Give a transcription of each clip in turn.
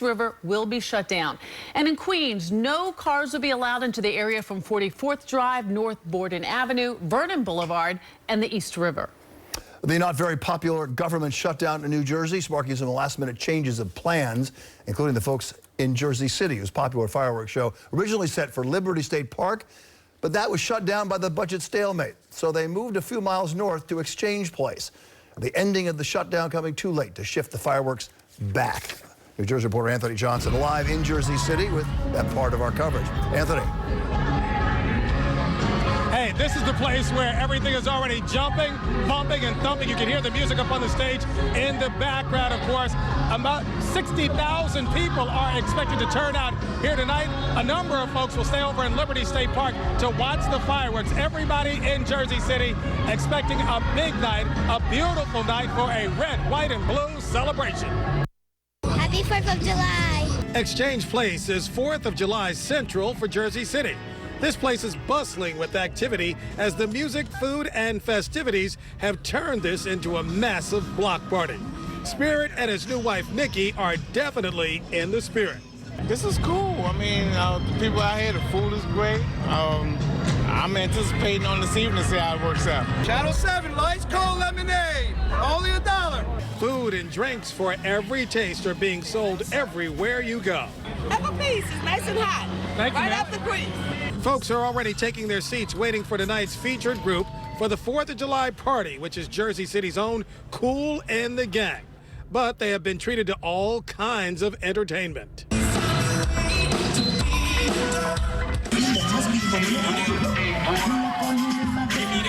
River will be shut down. And in Queens, no cars will be allowed into the area from 44th Drive, North Borden Avenue, Vernon Boulevard, and the East River. The not very popular government shutdown in New Jersey, sparking some last-minute changes of plans, including the folks in Jersey City, whose popular fireworks show originally set for Liberty State Park, but that was shut down by the budget stalemate. So they moved a few miles north to Exchange Place. The ending of the shutdown coming too late to shift the fireworks back. New Jersey reporter Anthony Johnson live in Jersey City with that part of our coverage. Anthony. Hey, this is the place where everything is already jumping, pumping, and thumping. You can hear the music up on the stage in the background, of course. About 60,000 people are expected to turn out here tonight. A number of folks will stay over in Liberty State Park to watch the fireworks. Everybody in Jersey City expecting a big night, a beautiful night for a red, white, and blue celebration. Happy 4th of July. Exchange Place is 4th of July Central for Jersey City. This place is bustling with activity as the music, food, and festivities have turned this into a massive block party. Spirit and his new wife, Nikki, are definitely in the spirit. This is cool. I mean, the people out here, the food is great. I'm anticipating on this evening to see how it works out. Channel 7, lights, cold lemonade, only $1. Food and drinks for every taste are being sold everywhere you go. Have a piece. It's nice and hot. Thank you, right ma'am. off the grease. Folks are already taking their seats waiting for tonight's featured group for the 4th of July party, which is Jersey City's own Kool and the Gang. But they have been treated to all kinds of entertainment.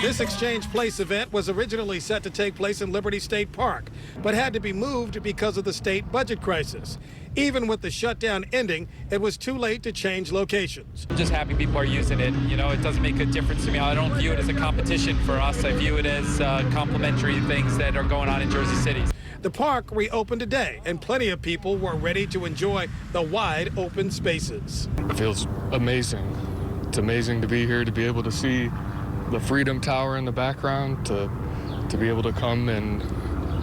This Exchange Place event was originally set to take place in Liberty State Park, but had to be moved because of the state budget crisis. Even with the shutdown ending, it was too late to change locations. I'm just happy people are using it. You know, it doesn't make a difference to me. I don't view it as a competition for us. I view it as complementary things that are going on in Jersey City. The park reopened today, and plenty of people were ready to enjoy the wide open spaces. It feels amazing. It's amazing to be here, to be able to see the Freedom Tower in the background, to be able to come and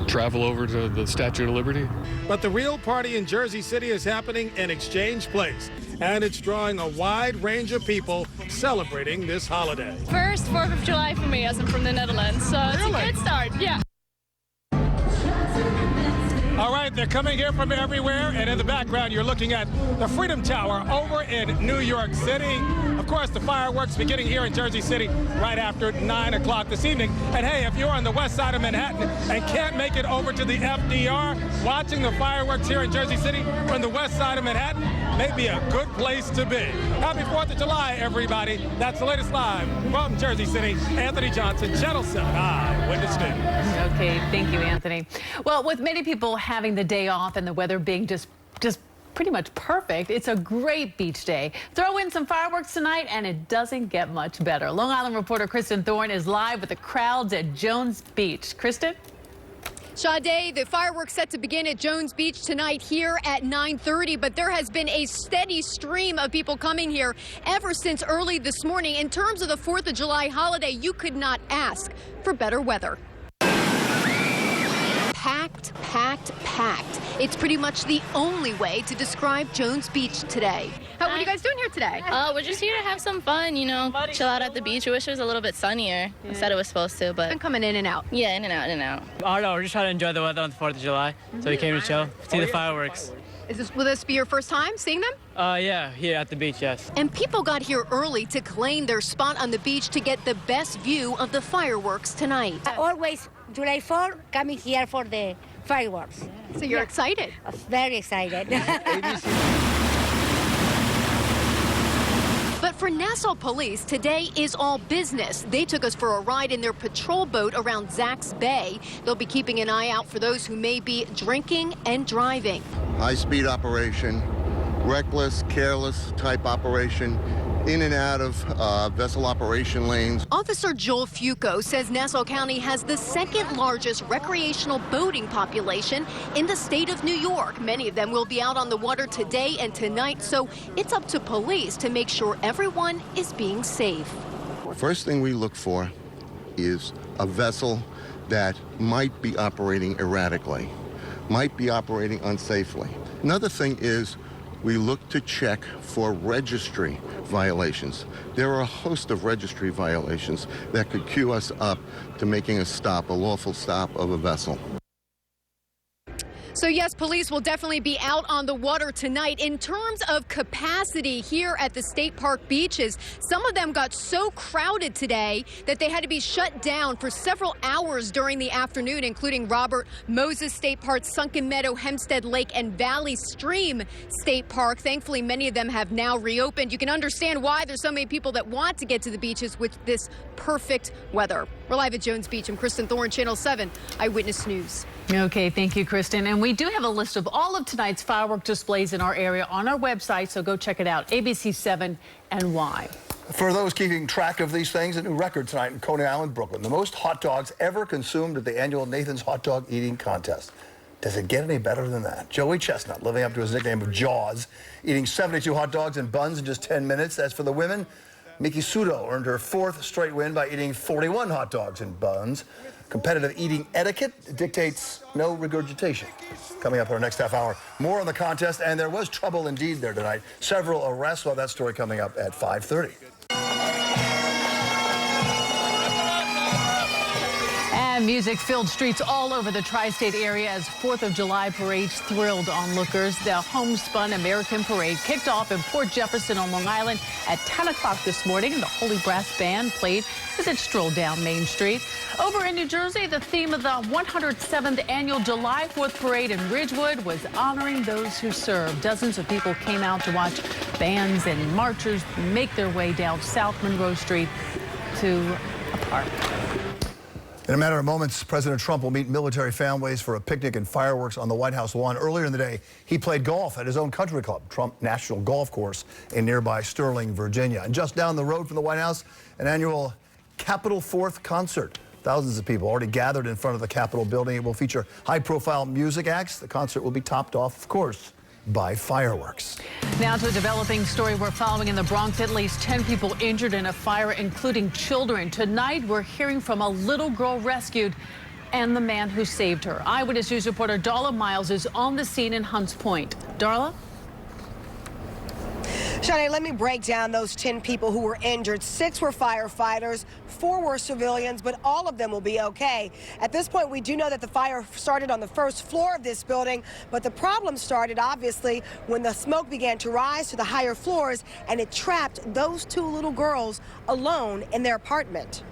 travel over to the Statue of Liberty. But the real party in Jersey City is happening in Exchange Place, and it's drawing a wide range of people celebrating this holiday. First 4th of July for me, as I'm from the Netherlands, so it's a good start, yeah. All right, they're coming here from everywhere, and in the background, you're looking at the Freedom Tower over in New York City. Of course, the fireworks beginning here in Jersey City right after 9 o'clock this evening. And hey, if you're on the west side of Manhattan and can't make it over to the FDR, watching the fireworks here in Jersey City from the west side of Manhattan may be a good place to be. Happy 4th of July, everybody. That's the latest live from Jersey City. Anthony Johnson, Channel 7 Eyewitness News. Okay, thank you, Anthony. Well, with many people having the day off and the weather being just pretty much perfect, it's a great beach day. Throw in some fireworks tonight and it doesn't get much better. Long Island reporter Kristen Thorne is live with the crowds at Jones Beach. Kristen? Sade, the fireworks set to begin at Jones Beach tonight here at 9:30, but there has been a steady stream of people coming here ever since early this morning. In terms of the 4th of July holiday, you could not ask for better weather. Packed, packed, packed. It's pretty much the only way to describe Jones Beach today. What are you guys doing here today? We're just here to have some fun, you know, chill out at the beach. We wish it was a little bit sunnier. I said it was supposed to, but... Been coming in and out. Yeah, in and out, in and out. I don't know, we're just trying to enjoy the weather on the 4th of July. So we came to chill, see the fireworks. Will this be your first time seeing them? Yeah, here at the beach, yes. And people got here early to claim their spot on the beach to get the best view of the fireworks tonight. Always July 4, coming here for the fireworks. So you're excited? Very excited. But for Nassau Police, today is all business. They took us for a ride in their patrol boat around Zacks Bay. They'll be keeping an eye out for those who may be drinking and driving. High-speed operation, reckless, careless type operation, in and out of vessel operation lanes. Officer Joel Fuco says Nassau County has the second largest recreational boating population in the state of New York. Many of them will be out on the water today and tonight, so it's up to police to make sure everyone is being safe. First thing we look for is a vessel that might be operating erratically, might be operating unsafely. Another thing is we look to check for registry violations. There are a host of registry violations that could cue us up to making a stop, a lawful stop of a vessel. So yes, police will definitely be out on the water tonight. In terms of capacity here at the state park beaches, some of them got so crowded today that they had to be shut down for several hours during the afternoon, including Robert Moses State Park, Sunken Meadow, Hempstead Lake, and Valley Stream State Park. Thankfully, many of them have now reopened. You can understand why there's so many people that want to get to the beaches with this perfect weather. We're live at Jones Beach. I'm Kristen Thorne, Channel 7 Eyewitness News. Okay, thank you, Kristen. And we do have a list of all of tonight's firework displays in our area on our website, so go check it out, ABC7 and why. For those keeping track of these things, a new record tonight in Coney Island, Brooklyn. The most hot dogs ever consumed at the annual Nathan's Hot Dog Eating Contest. Does it get any better than that? Joey Chestnut, living up to his nickname of Jaws, eating 72 hot dogs and buns in just 10 minutes. As for the women, Miki Sudo earned her 4th straight win by eating 41 hot dogs and buns. Competitive eating etiquette dictates no regurgitation. Coming up in our next half hour, more on the contest, and there was trouble indeed there tonight. Several arrests. Well, that story coming up at 5:30. And music-filled streets all over the tri-state area as 4th of July parades thrilled onlookers. The homespun American Parade kicked off in Port Jefferson on Long Island at 10 o'clock this morning. The Holy Brass Band played as it strolled down Main Street. Over in New Jersey, the theme of the 107th annual July 4th parade in Ridgewood was honoring those who served. Dozens of people came out to watch bands and marchers make their way down South Monroe Street to a park. In a matter of moments, President Trump will meet military families for a picnic and fireworks on the White House lawn. Earlier in the day, he played golf at his own country club, Trump National Golf Course in nearby Sterling, Virginia. And just down the road from the White House, an annual Capitol 4th concert. Thousands of people already gathered in front of the Capitol building. It will feature high-profile music acts. The concert will be topped off, of course, by fireworks. Now to a developing story we're following in the Bronx. At least 10 people injured in a fire, including children. Tonight, we're hearing from a little girl rescued and the man who saved her. Eyewitness News reporter Darla Miles is on the scene in Hunts Point. Darla? Sade, let me break down those 10 people who were injured. 6 were firefighters, 4 were civilians, but all of them will be okay. At this point, we do know that the fire started on the first floor of this building, but the problem started, obviously, when the smoke began to rise to the higher floors, and it trapped those 2 little girls alone in their apartment.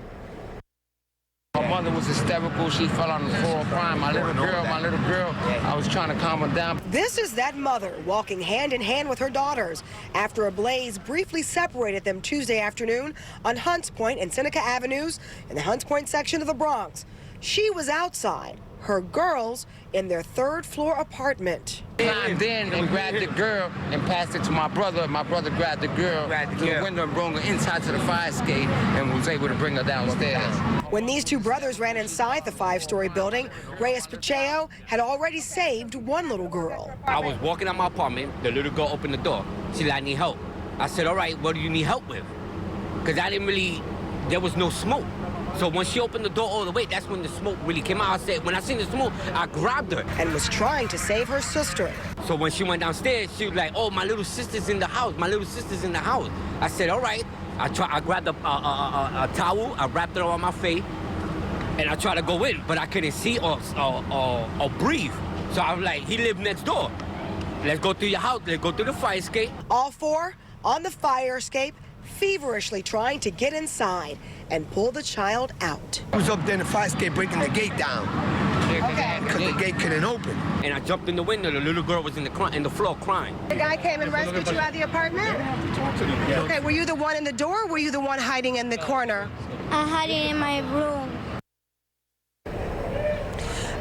My mother was hysterical. She fell on the floor crying. My little girl, I was trying to calm her down. This is that mother walking hand in hand with her daughters after a blaze briefly separated them Tuesday afternoon on Hunts Point and Seneca Avenues in the Hunts Point section of the Bronx. She was outside, her girls in their 3rd floor apartment. Climbed in and grabbed the girl and passed it to my brother. My brother grabbed the girl through the window and brought her inside to the fire escape and was able to bring her downstairs. When these 2 brothers ran inside the 5-story building, Reyes Pacheco had already saved 1 little girl. I was walking out my apartment. The little girl opened the door. She said, I need help. I said, all right, what do you need help with? Because there was no smoke. So when she opened the door all the way, that's when the smoke really came out. I said, when I seen the smoke, I grabbed her. And was trying to save her sister. So when she went downstairs, she was like, oh, my little sister's in the house. My little sister's in the house. I said, all right. I grabbed a towel, I wrapped it around my face, and I tried to go in, but I couldn't see or breathe. So I was like, he lived next door. Let's go through your house. Let's go through the fire escape. All 4 on the fire escape, feverishly trying to get inside and pull the child out. I was up there in the fire escape breaking the gate down. Because the gate couldn't open. And I jumped in the window. The little girl was in the floor crying. The guy came and rescued you out of the apartment? Okay, were you the one in the door or were you the one hiding in the corner? I'm hiding in my room.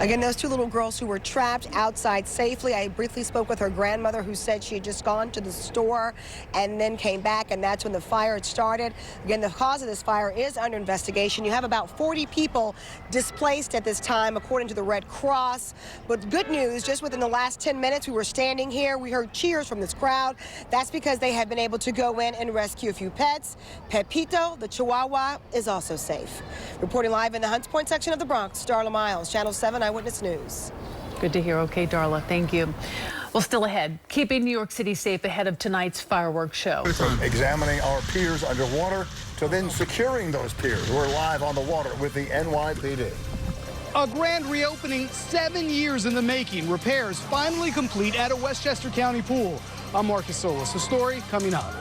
Again, those 2 little girls who were trapped outside safely. I briefly spoke with her grandmother who said she had just gone to the store and then came back, and that's when the fire had started. Again, the cause of this fire is under investigation. You have about 40 people displaced at this time, according to the Red Cross. But good news, just within the last 10 minutes, we were standing here. We heard cheers from this crowd. That's because they have been able to go in and rescue a few pets. Pepito, the Chihuahua, is also safe. Reporting live in the Hunts Point section of the Bronx, Darla Miles, Channel 7 Eyewitness News. Good to hear. Okay, Darla, thank you. Well, still ahead, keeping New York City safe ahead of tonight's fireworks show. From examining our piers underwater to then securing those piers. We're live on the water with the NYPD. A grand reopening 7 years in the making. Repairs finally complete at a Westchester County pool. I'm Marcus Solis. The story coming up.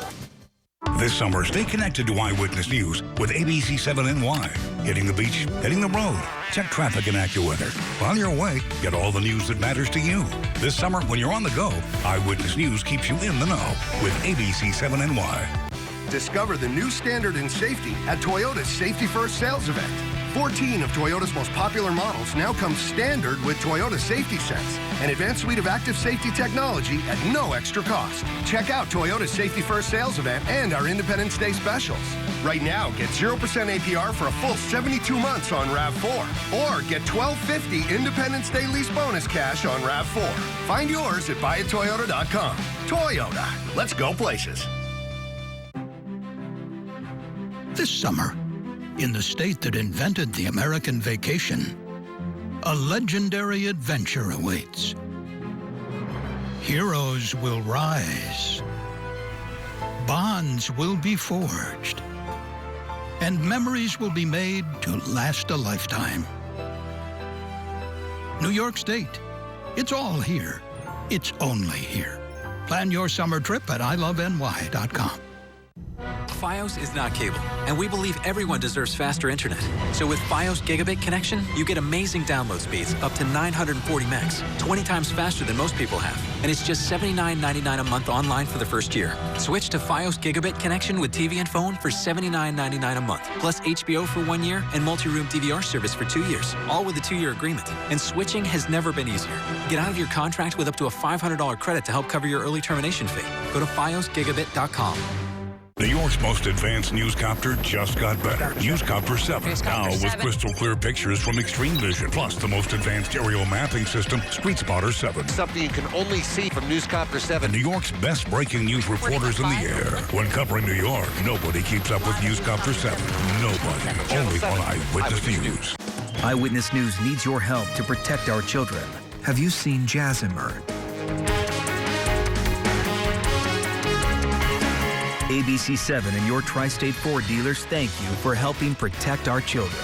This summer, stay connected to Eyewitness News with ABC 7 NY. Hitting the beach, hitting the road. Check traffic and AccuWeather. While you're away, get all the news that matters to you. This summer, when you're on the go, Eyewitness News keeps you in the know with ABC 7 NY. Discover the new standard in safety at Toyota's Safety First sales event. 14 of Toyota's most popular models now come standard with Toyota Safety Sense, an advanced suite of active safety technology at no extra cost. Check out Toyota's Safety First sales event and our Independence Day specials. Right now, get 0% APR for a full 72 months on RAV4, or get $1,250 Independence Day lease bonus cash on RAV4. Find yours at buyatoyota.com. Toyota, let's go places. This summer, in the state that invented the American vacation, a legendary adventure awaits. Heroes will rise, bonds will be forged, and memories will be made to last a lifetime. New York State, it's all here. It's only here. Plan your summer trip at iloveny.com. Fios is not cable, and we believe everyone deserves faster internet. So with Fios Gigabit connection, you get amazing download speeds up to 940 megs, 20 times faster than most people have. And it's just $79.99 a month online for the first year. Switch to Fios Gigabit connection with TV and phone for $79.99 a month, plus HBO for 1 year and multi-room DVR service for 2 years, all with a 2-year agreement. And switching has never been easier. Get out of your contract with up to a $500 credit to help cover your early termination fee. Go to fiosgigabit.com. New York's most advanced newscopter just got better. Newscopter 7, now with crystal clear pictures from Extreme Vision, plus the most advanced aerial mapping system, Street Spotter 7. Something you can only see from Newscopter 7. New York's best breaking news reporters in the air. When covering New York, nobody keeps up with Newscopter 7. Nobody. Only on Eyewitness News. Eyewitness News needs your help to protect our children. Have you seen Jazimer? ABC 7 and your Tri-State Ford dealers thank you for helping protect our children.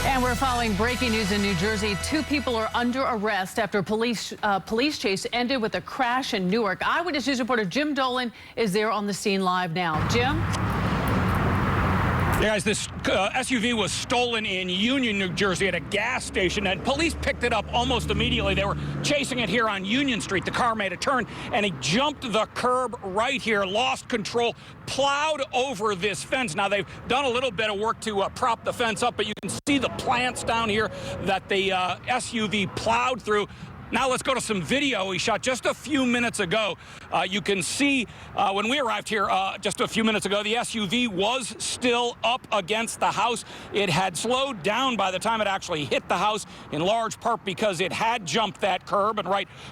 And we're following breaking news in New Jersey. 2 people are under arrest after a police chase ended with a crash in Newark. Eyewitness News reporter Jim Dolan is there on the scene live now. Jim? Yeah, guys, this SUV was stolen in Union, New Jersey at a gas station, and police picked it up almost immediately. They were chasing it here on Union Street. The car made a turn, and he jumped the curb right here, lost control, plowed over this fence. Now, they've done a little bit of work to prop the fence up, but you can see the plants down here that the SUV plowed through. Now let's go to some video we shot just a few minutes ago. You can see when we arrived here just a few minutes ago, the SUV was still up against the house. It had slowed down by the time it actually hit the house, in large part because it had jumped that curb and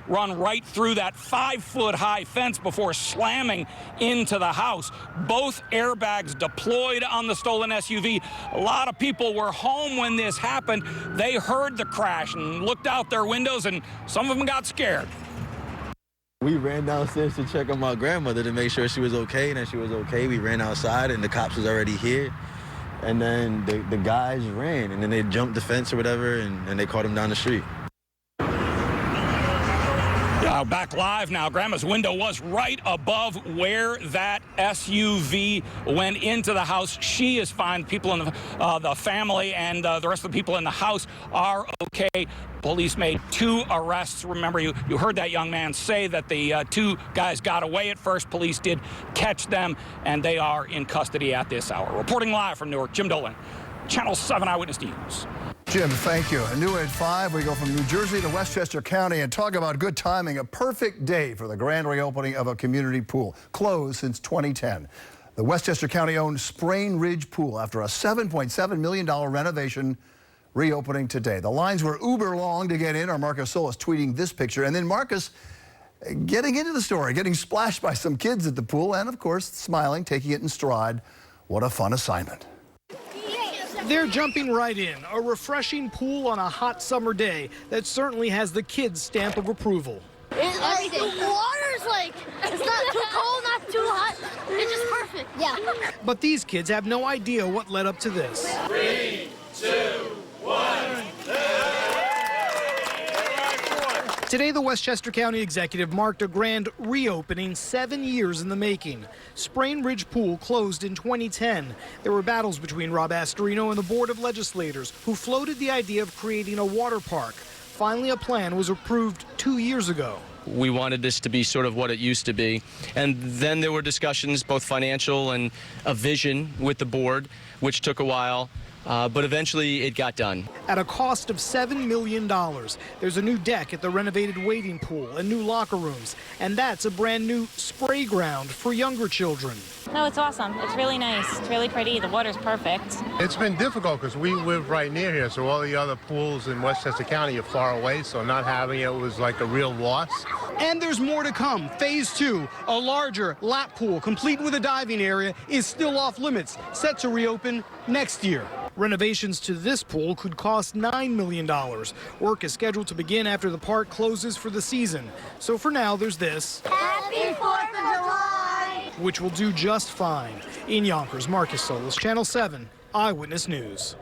run right through that 5-foot-high fence before slamming into the house. Both airbags deployed on the stolen SUV. A lot of people were home when this happened. They heard the crash and looked out their windows, and some of them got scared. We ran downstairs to check on my grandmother to make sure she was okay, and that she was okay. We ran outside, and the cops was already here. And then the guys ran, and then they jumped the fence or whatever, and they caught him down the street. Back live now. Grandma's window was right above where that SUV went into the house. She is fine. People in the family and the rest of the people in the house are okay. Police made 2 arrests. Remember, you heard that young man say that the 2 guys got away at first. Police did catch them, and they are in custody at this hour. Reporting live from Newark, Jim Dolan, Channel 7 Eyewitness News. Jim, thank you. And new at 5, we go from New Jersey to Westchester County and talk about good timing. A perfect day for the grand reopening of a community pool, closed since 2010. The Westchester County-owned Sprain Ridge Pool, after a $7.7 million renovation, reopening today. The lines were uber long to get in. Our Marcus Solis tweeting this picture. And then Marcus getting into the story, getting splashed by some kids at the pool, and of course, smiling, taking it in stride. What a fun assignment. They're jumping right in. A refreshing pool on a hot summer day that certainly has the kids' stamp of approval. The water's like, it's not too cold, not too hot. It's just perfect. Yeah. But these kids have no idea what led up to this. 3, 2, 1. Today, the Westchester County Executive marked a grand reopening 7 years in the making. Sprain Ridge Pool closed in 2010. There were battles between Rob Astorino and the Board of Legislators, who floated the idea of creating a water park. Finally, a plan was approved 2 years ago. We wanted this to be sort of what it used to be. And then there were discussions, both financial and a vision with the board, which took a while. But eventually it got done. At a cost of $7 million, there's a new deck at the renovated wading pool and new locker rooms. And that's a brand new spray ground for younger children. No, it's awesome. It's really nice. It's really pretty. The water's perfect. It's been difficult because we live right near here, so all the other pools in Westchester County are far away, so not having it was like a real loss. And there's more to come. Phase 2, a larger lap pool complete with a diving area, is still off limits, set to reopen next year. Renovations to this pool could cost $9 million. Work is scheduled to begin after the park closes for the season. So for now, there's this. Happy 4th of July! Which will do just fine. In Yonkers, Marcus Solis, Channel 7, Eyewitness News.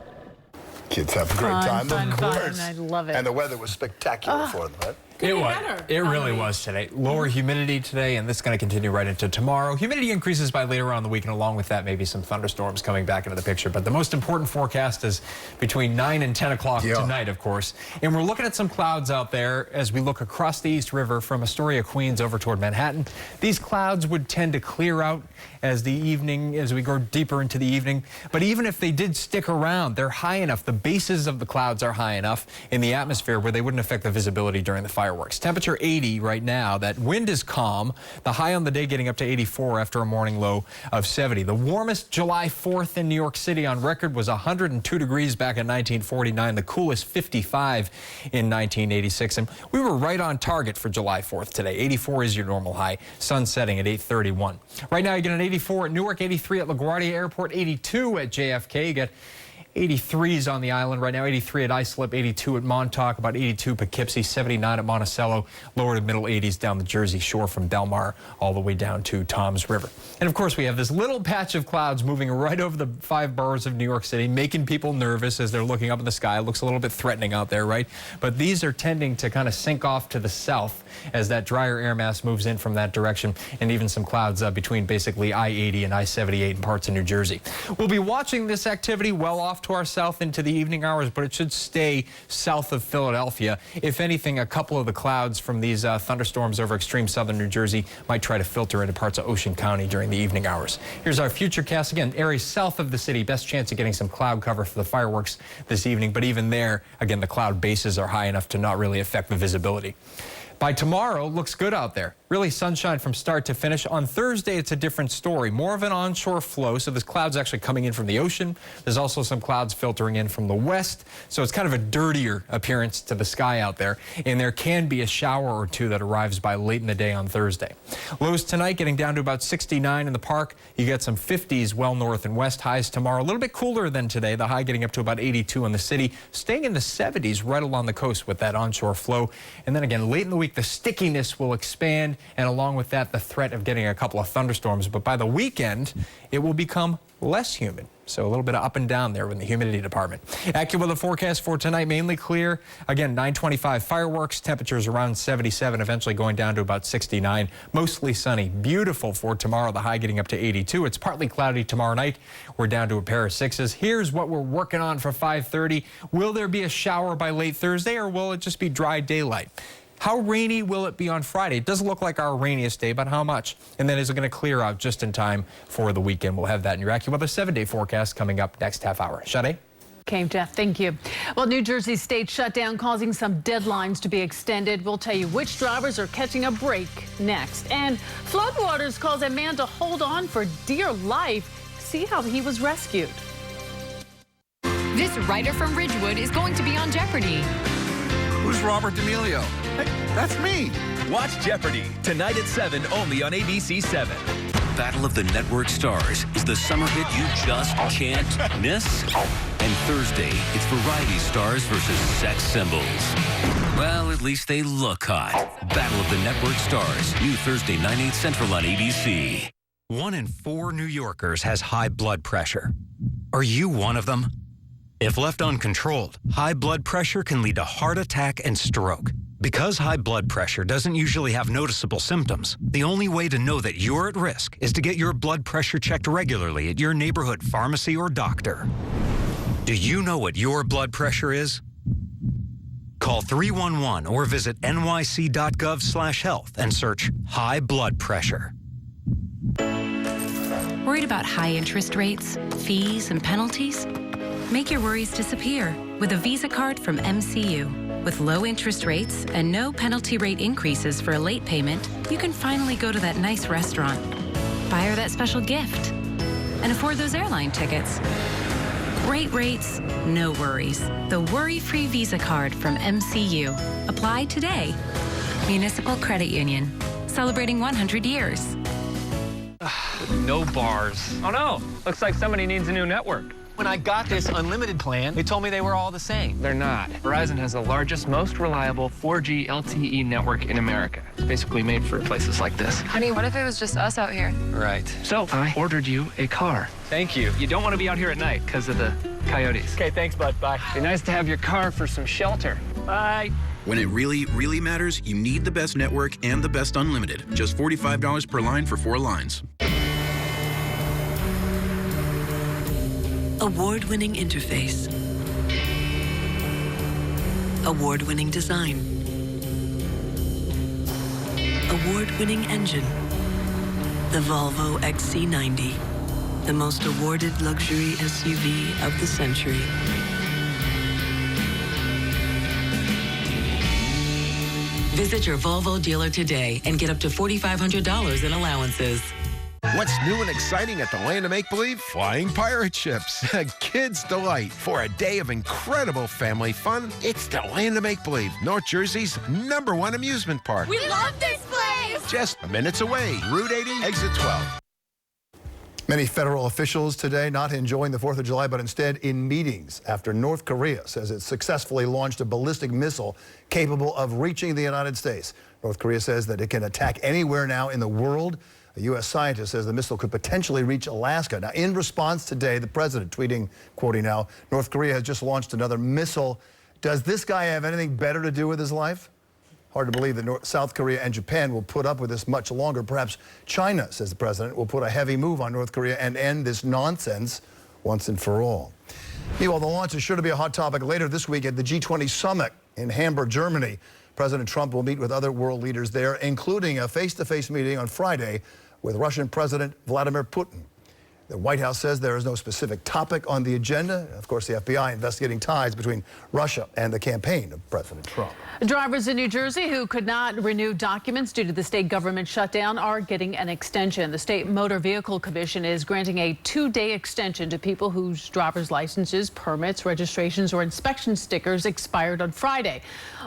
Kids have a great time, fun, of course. I love it. And the weather was spectacular for them, right? It was. It really was today. Lower humidity today, and this is going to continue right into tomorrow. Humidity increases by later on in the week, and along with that, maybe some thunderstorms coming back into the picture. But the most important forecast is between 9 and 10 o'clock tonight, of course. And we're looking at some clouds out there as we look across the East River from Astoria, Queens, over toward Manhattan. These clouds would tend to clear out as we go deeper into the evening. But even if they did stick around, they're high enough. The bases of the clouds are high enough in the atmosphere where they wouldn't affect the visibility during the fireworks. Temperature 80 right now. That wind is calm. The high on the day getting up to 84 after a morning low of 70. The warmest July 4th in New York City on record was 102 degrees back in 1949. The coolest 55 in 1986. And we were right on target for July 4th today. 84 is your normal high. Sun setting at 8:31. Right now you get an 84 at Newark, 83 at LaGuardia Airport, 82 at JFK. You get 83s on the island right now, 83 at Islip, 82 at Montauk, about 82 Poughkeepsie, 79 at Monticello, lower to middle 80s down the Jersey Shore from Belmar all the way down to Toms River. And of course we have this little patch of clouds moving right over the 5 boroughs of New York City, making people nervous as they're looking up in the sky. It looks a little bit threatening out there, right? But these are tending to kind of sink off to the south as that drier air mass moves in from that direction, and even some clouds between basically I-80 and I-78 in parts of New Jersey. We'll be watching this activity well off to our south into the evening hours, but it should stay south of Philadelphia. If anything, a couple of the clouds from these thunderstorms over extreme southern New Jersey might try to filter into parts of Ocean County during the evening hours. Here's our futurecast. Again, areas south of the city, best chance of getting some cloud cover for the fireworks this evening, but even there, again, the cloud bases are high enough to not really affect the visibility. By tomorrow, looks good out there. Really sunshine from start to finish. On Thursday, it's a different story. More of an onshore flow, so there's clouds actually coming in from the ocean. There's also some clouds filtering in from the west, so it's kind of a dirtier appearance to the sky out there. And there can be a shower or two that arrives by late in the day on Thursday. Lows tonight getting down to about 69 in the park. You get some 50s well north and west. Highs tomorrow a little bit cooler than today. The high getting up to about 82 in the city. Staying in the 70s right along the coast with that onshore flow. And then again, late in the week, the stickiness will expand, and along with that, the threat of getting a couple of thunderstorms. But by the weekend, it will become less humid. So a little bit of up and down there in the humidity department. AccuWeather forecast for tonight, mainly clear. Again, 925 fireworks, temperatures around 77, eventually going down to about 69. Mostly sunny, beautiful for tomorrow, the high getting up to 82. It's partly cloudy tomorrow night. We're down to a pair of 6s. Here's what we're working on for 5:30. Will there be a shower by late Thursday, or will it just be dry daylight? How rainy will it be on Friday? It doesn't look like our rainiest day, but how much? And then is it going to clear out just in time for the weekend? We'll have that in your AccuWeather 7-day forecast coming up next half hour. Sade? Okay, Jeff, thank you. Well, New Jersey's state shutdown causing some deadlines to be extended. We'll tell you which drivers are catching a break next. And floodwaters cause a man to hold on for dear life. See how he was rescued. This writer from Ridgewood is going to be on Jeopardy! Who's Robert D'Amelio? Hey, that's me. Watch Jeopardy! Tonight at 7, only on ABC 7. Battle of the Network Stars is the summer hit you just can't miss. And Thursday, it's variety stars versus sex symbols. Well, at least they look hot. Battle of the Network Stars. New Thursday, 9/8 Central on ABC. 1 in 4 New Yorkers has high blood pressure. Are you one of them? If left uncontrolled, high blood pressure can lead to heart attack and stroke. Because high blood pressure doesn't usually have noticeable symptoms, the only way to know that you're at risk is to get your blood pressure checked regularly at your neighborhood pharmacy or doctor. Do you know what your blood pressure is? Call 311 or visit nyc.gov/health and search high blood pressure. Worried about high interest rates, fees, and penalties? Make your worries disappear with a Visa card from MCU. With low interest rates and no penalty rate increases for a late payment, you can finally go to that nice restaurant, buy her that special gift, and afford those airline tickets. Great rates, no worries. The worry-free Visa card from MCU. Apply today. Municipal Credit Union, celebrating 100 years. No bars. Oh no, looks like somebody needs a new network. When I got this unlimited plan, they told me they were all the same. They're not. Verizon has the largest, most reliable 4G LTE network in America. It's basically made for places like this. Honey, what if it was just us out here? Right. So I ordered you a car. Thank you. You don't want to be out here at night because of the coyotes. Okay, thanks, bud. Bye. Be nice to have your car for some shelter. Bye. When it really, really matters, you need the best network and the best unlimited. Just $45 per line for 4 lines. Award-winning interface. Award-winning design. Award-winning engine. The Volvo XC90. The most awarded luxury SUV of the century. Visit your Volvo dealer today and get up to $4,500 in allowances. What's new and exciting at the Land of Make-Believe? Flying pirate ships. A kid's delight. For a day of incredible family fun, it's the Land of Make-Believe, North Jersey's #1 amusement park. We love this place! Just minutes away. Route 80, exit 12. Many federal officials today not enjoying the 4th of July, but instead in meetings after North Korea says it successfully launched a ballistic missile capable of reaching the United States. North Korea says that it can attack anywhere now in the world. A U.S. scientist says the missile could potentially reach Alaska. Now, in response today, the president tweeting, quoting now, North Korea has just launched another missile. Does this guy have anything better to do with his life? Hard to believe that South Korea and Japan will put up with this much longer. Perhaps China, says the president, will put a heavy move on North Korea and end this nonsense once and for all. Meanwhile, the launch is sure to be a hot topic later this week at the G20 summit in Hamburg, Germany. President Trump will meet with other world leaders there, including a face-to-face meeting on Friday with Russian President Vladimir Putin. The White House says there is no specific topic on the agenda. Of course, the FBI investigating ties between Russia and the campaign of President Trump. Drivers in New Jersey who could not renew documents due to the state government shutdown are getting an extension. The State Motor Vehicle Commission is granting a 2-day extension to people whose driver's licenses, permits, registrations, or inspection stickers expired on Friday.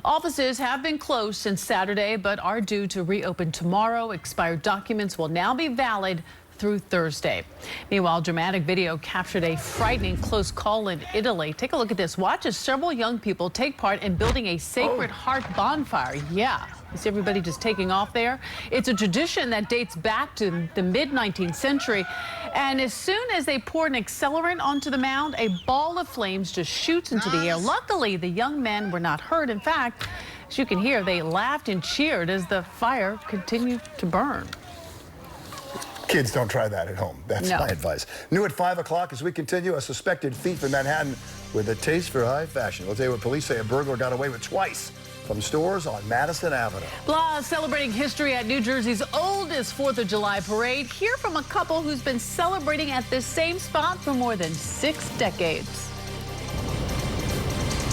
Offices have been closed since Saturday, but are due to reopen tomorrow. Expired documents will now be valid through Thursday. Meanwhile, dramatic video captured a frightening close call in Italy. Take a look at this. Watch as several young people take part in building a Sacred Heart bonfire. Yeah, you see everybody just taking off there? It's a tradition that dates back to the mid-19th century. And as soon as they pour an accelerant onto the mound, a ball of flames just shoots into the air. Luckily, the young men were not hurt. In fact, as you can hear, they laughed and cheered as the fire continued to burn. Kids, don't try that at home. That's my advice. New at 5 o'clock as we continue, a suspected thief in Manhattan with a taste for high fashion. We'll tell you what police say a burglar got away with twice from stores on Madison Avenue. Plus, celebrating history at New Jersey's oldest 4th of July parade. Hear from a couple who's been celebrating at this same spot for more than 6 decades.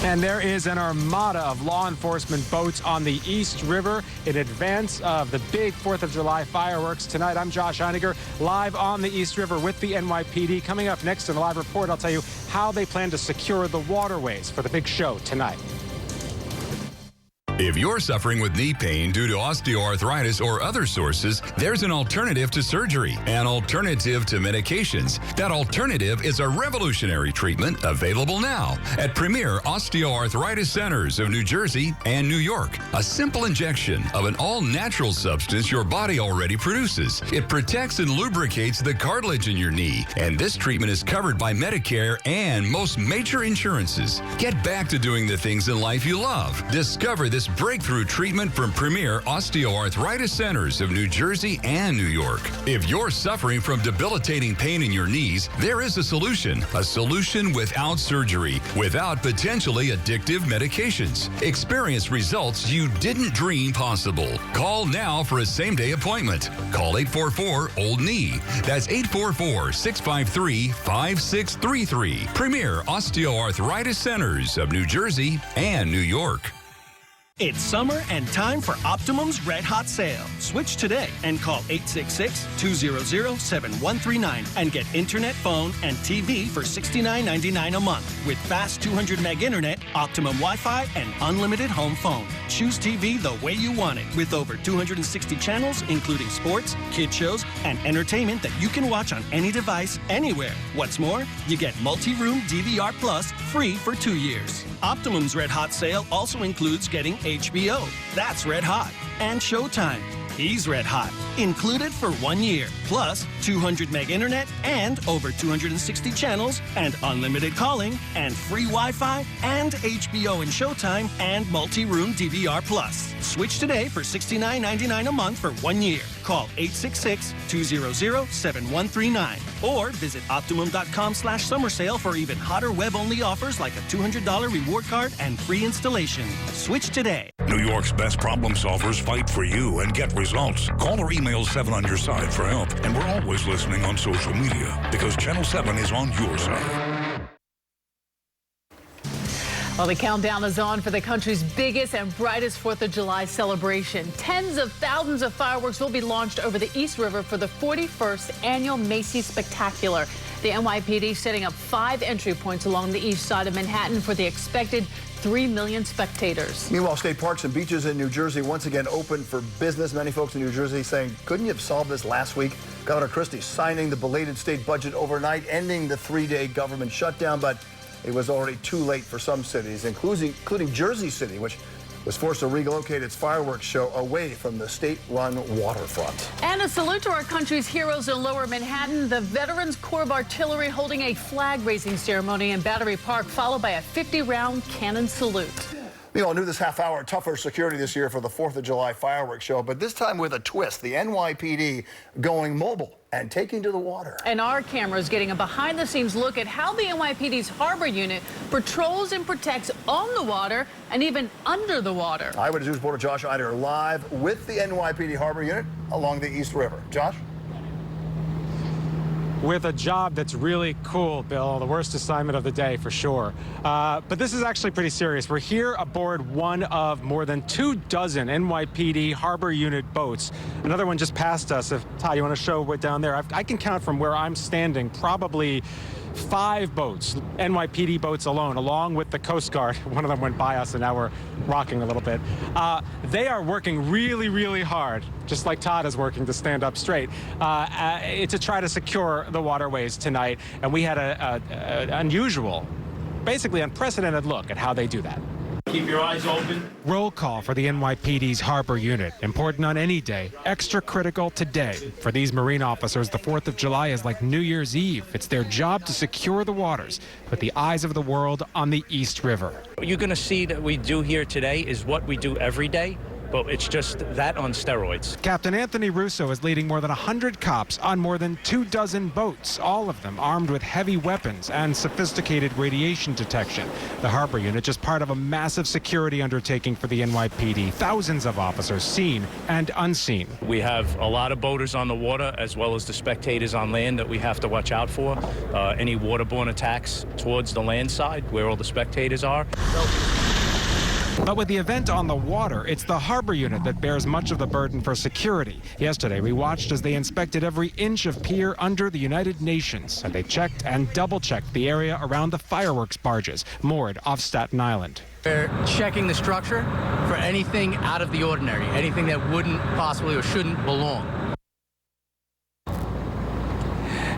And there is an armada of law enforcement boats on the East River in advance of the big 4th of July fireworks tonight. I'm Josh Einiger, live on the East River with the NYPD. Coming up next in the live report, I'll tell you how they plan to secure the waterways for the big show tonight. If you're suffering with knee pain due to osteoarthritis or other sources, there's an alternative to surgery, an alternative to medications. That alternative is a revolutionary treatment available now at Premier Osteoarthritis Centers of New Jersey and New York. A simple injection of an all-natural substance your body already produces. It protects and lubricates the cartilage in your knee, and this treatment is covered by Medicare and most major insurances. Get back to doing the things in life you love. Discover this breakthrough treatment from Premier Osteoarthritis Centers of New Jersey and New York. If you're suffering from debilitating pain in your knees, there is a solution without surgery, without potentially addictive medications. Experience results you didn't dream possible. Call now for a same-day appointment. Call 844-OLD-KNEE. That's 844-653-5633. Premier Osteoarthritis Centers of New Jersey and New York. It's summer and time for Optimum's Red Hot Sale. Switch today and call 866-200-7139 and get internet, phone, and TV for $69.99 a month with fast 200 meg internet, Optimum Wi-Fi, and unlimited home phone. Choose TV the way you want it with over 260 channels, including sports, kid shows, and entertainment that you can watch on any device, anywhere. What's more, you get multi-room DVR Plus free for 2 years. Optimum's Red Hot Sale also includes getting HBO. That's Red Hot. And Showtime. He's Red Hot. Included for 1 year. Plus 200 meg internet and over 260 channels and unlimited calling and free Wi-Fi and HBO and Showtime and multi-room DVR Plus. Switch today for $69.99 a month for 1 year. Call 866-200-7139 or visit Optimum.com/summer sale for even hotter web-only offers like a $200 reward card and free installation. Switch today. New York's best problem solvers fight for you and get results. Call or email 7 on your side for help. And we're always listening on social media because Channel 7 is on your side. Well, the countdown is on for the country's biggest and brightest 4th of July celebration. Tens of thousands of fireworks will be launched over the East River for the 41st annual Macy's Spectacular. The NYPD setting up 5 entry points along the east side of Manhattan for the expected 3 million spectators. Meanwhile, state parks and beaches in New Jersey once again open for business. Many folks in New Jersey saying, couldn't you have solved this last week? Governor Christie signing the belated state budget overnight, ending the 3-day government shutdown, but it was already too late for some cities, including Jersey City, which was forced to relocate its fireworks show away from the state-run waterfront. And a salute to our country's heroes in Lower Manhattan. The Veterans Corps of Artillery holding a flag-raising ceremony in Battery Park, followed by a 50-round cannon salute. We all knew this half hour, tougher security this year for the 4th of July fireworks show, but this time with a twist. The NYPD going mobile and taking to the water. And our cameras getting a behind-the-scenes look at how the NYPD's harbor unit patrols and protects on the water and even under the water. EYEWITNESS News reporter Josh Eider live with the NYPD harbor unit along the East River. Josh? With a job that's really cool, Bill. The worst assignment of the day for sure. But this is actually pretty serious. We're here aboard one of more than 24 NYPD harbor unit boats. Another one just passed us. If Todd, you want to show it down there? I can count from where I'm standing probably 5 boats, NYPD boats alone, along with the Coast Guard. One of them went by us and now we're rocking a little bit. They are working really, really hard, just like Todd is working to stand up straight, to try to secure the waterways tonight. And we had an unusual, basically unprecedented look at how they do that. Keep your eyes open. Roll call for the NYPD's harbor unit. Important on any day, extra critical today. For these Marine officers, the 4th of July is like New Year's Eve. It's their job to secure the waters, put the eyes of the world on the East River. What you're going to see that we do here today is what we do every day, but it's just that on steroids. Captain Anthony Russo is leading more than 100 cops on more than 24 boats, all of them armed with heavy weapons and sophisticated radiation detection. The harbor unit just part of a massive security undertaking for the NYPD. Thousands of officers seen and unseen. We have a lot of boaters on the water as well as the spectators on land that we have to watch out for. Any waterborne attacks towards the land side where all the spectators are. But with the event on the water, it's the harbor unit that bears much of the burden for security. Yesterday, we watched as they inspected every inch of pier under the United Nations, and they checked and double-checked the area around the fireworks barges moored off Staten Island. They're checking the structure for anything out of the ordinary, anything that wouldn't possibly or shouldn't belong.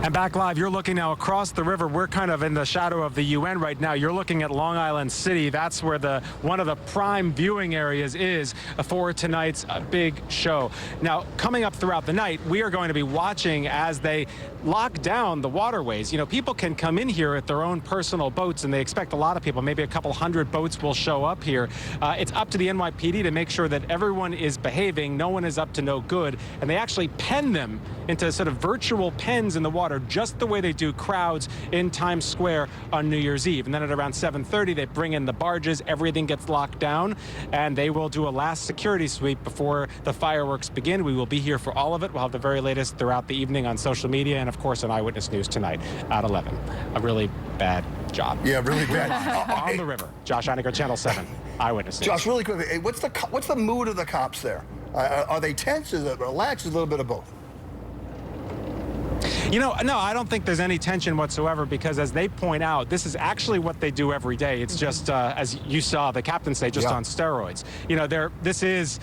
And back live, you're looking now across the river. We're kind of in the shadow of the UN right now. You're looking at Long Island City. That's where one of the prime viewing areas is for tonight's big show. Now, coming up throughout the night, we are going to be watching as they lock down the waterways. You know, people can come in here at their own personal boats, and they expect a lot of people. Maybe a couple hundred boats will show up here. It's up to the NYPD to make sure that everyone is behaving. No one is up to no good. And they actually pen them into sort of virtual pens in the water, just the way they do crowds in Times Square on New Year's Eve. And then at around 7:30, they bring in the barges, everything gets locked down, and they will do a last security sweep before the fireworks begin. We will be here for all of it. We'll have the very latest throughout the evening on social media and, of course, on Eyewitness News tonight at 11. A really bad job. Yeah, really bad. On the river. Josh Einiger, Channel 7, Eyewitness News. Josh, really quickly, what's the mood of the cops there? Are they tense? Is it relaxed? Is a little bit of both? You know, no, I don't think there's any tension whatsoever, because as they point out, this is actually what they do every day. It's just, as you saw the captain say, just on steroids. You know, this is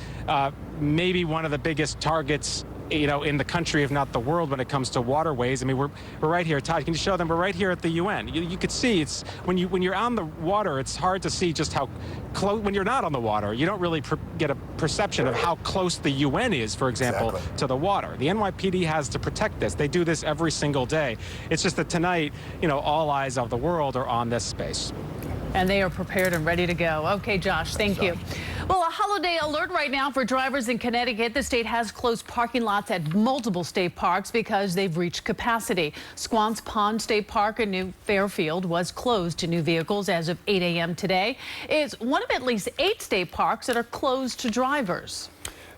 maybe one of the biggest targets, you know, in the country, if not the world, when it comes to waterways. I mean, we're right here. Todd, can you show them? We're right here at the UN. You could see it's when you're on the water, it's hard to see just how close. When you're not on the water, you don't really get a perception of how close the UN is, for example, to the water. The NYPD has to protect this. They do this every single day. It's just that tonight, you know, all eyes of the world are on this space. And they are prepared and ready to go. Okay, Josh, thank you. Well, a holiday alert right now for drivers in Connecticut. The state has closed parking lots at multiple state parks because they've reached capacity. Squan's Pond State Park in New Fairfield was closed to new vehicles as of 8 a.m. today. It's one of at least 8 state parks that are closed to drivers.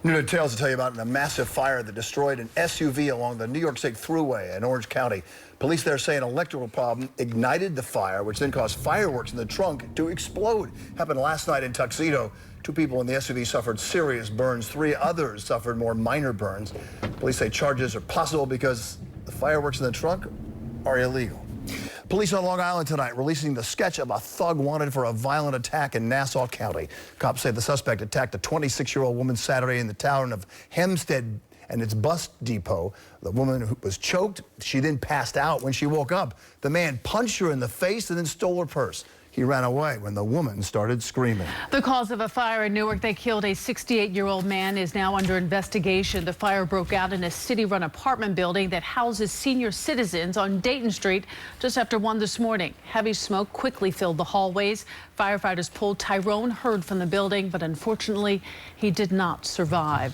New details to tell you about a massive fire that destroyed an SUV along the New York State Thruway in Orange County. Police there say an electrical problem ignited the fire, which then caused fireworks in the trunk to explode. Happened last night in Tuxedo. 2 people in the SUV suffered serious burns. 3 others suffered more minor burns. Police say charges are possible because the fireworks in the trunk are illegal. Police on Long Island tonight releasing the sketch of a thug wanted for a violent attack in Nassau County. Cops say the suspect attacked a 26-year-old woman Saturday in the town of Hempstead and its bus depot. The woman was choked. She then passed out. When she woke up, the man punched her in the face and then stole her purse. He ran away when the woman started screaming. The cause of a fire in Newark that killed a 68-year-old man is now under investigation. The fire broke out in a city-run apartment building that houses senior citizens on Dayton Street just after 1 this morning. Heavy smoke quickly filled the hallways. Firefighters pulled Tyrone Hurd from the building, but unfortunately, he did not survive.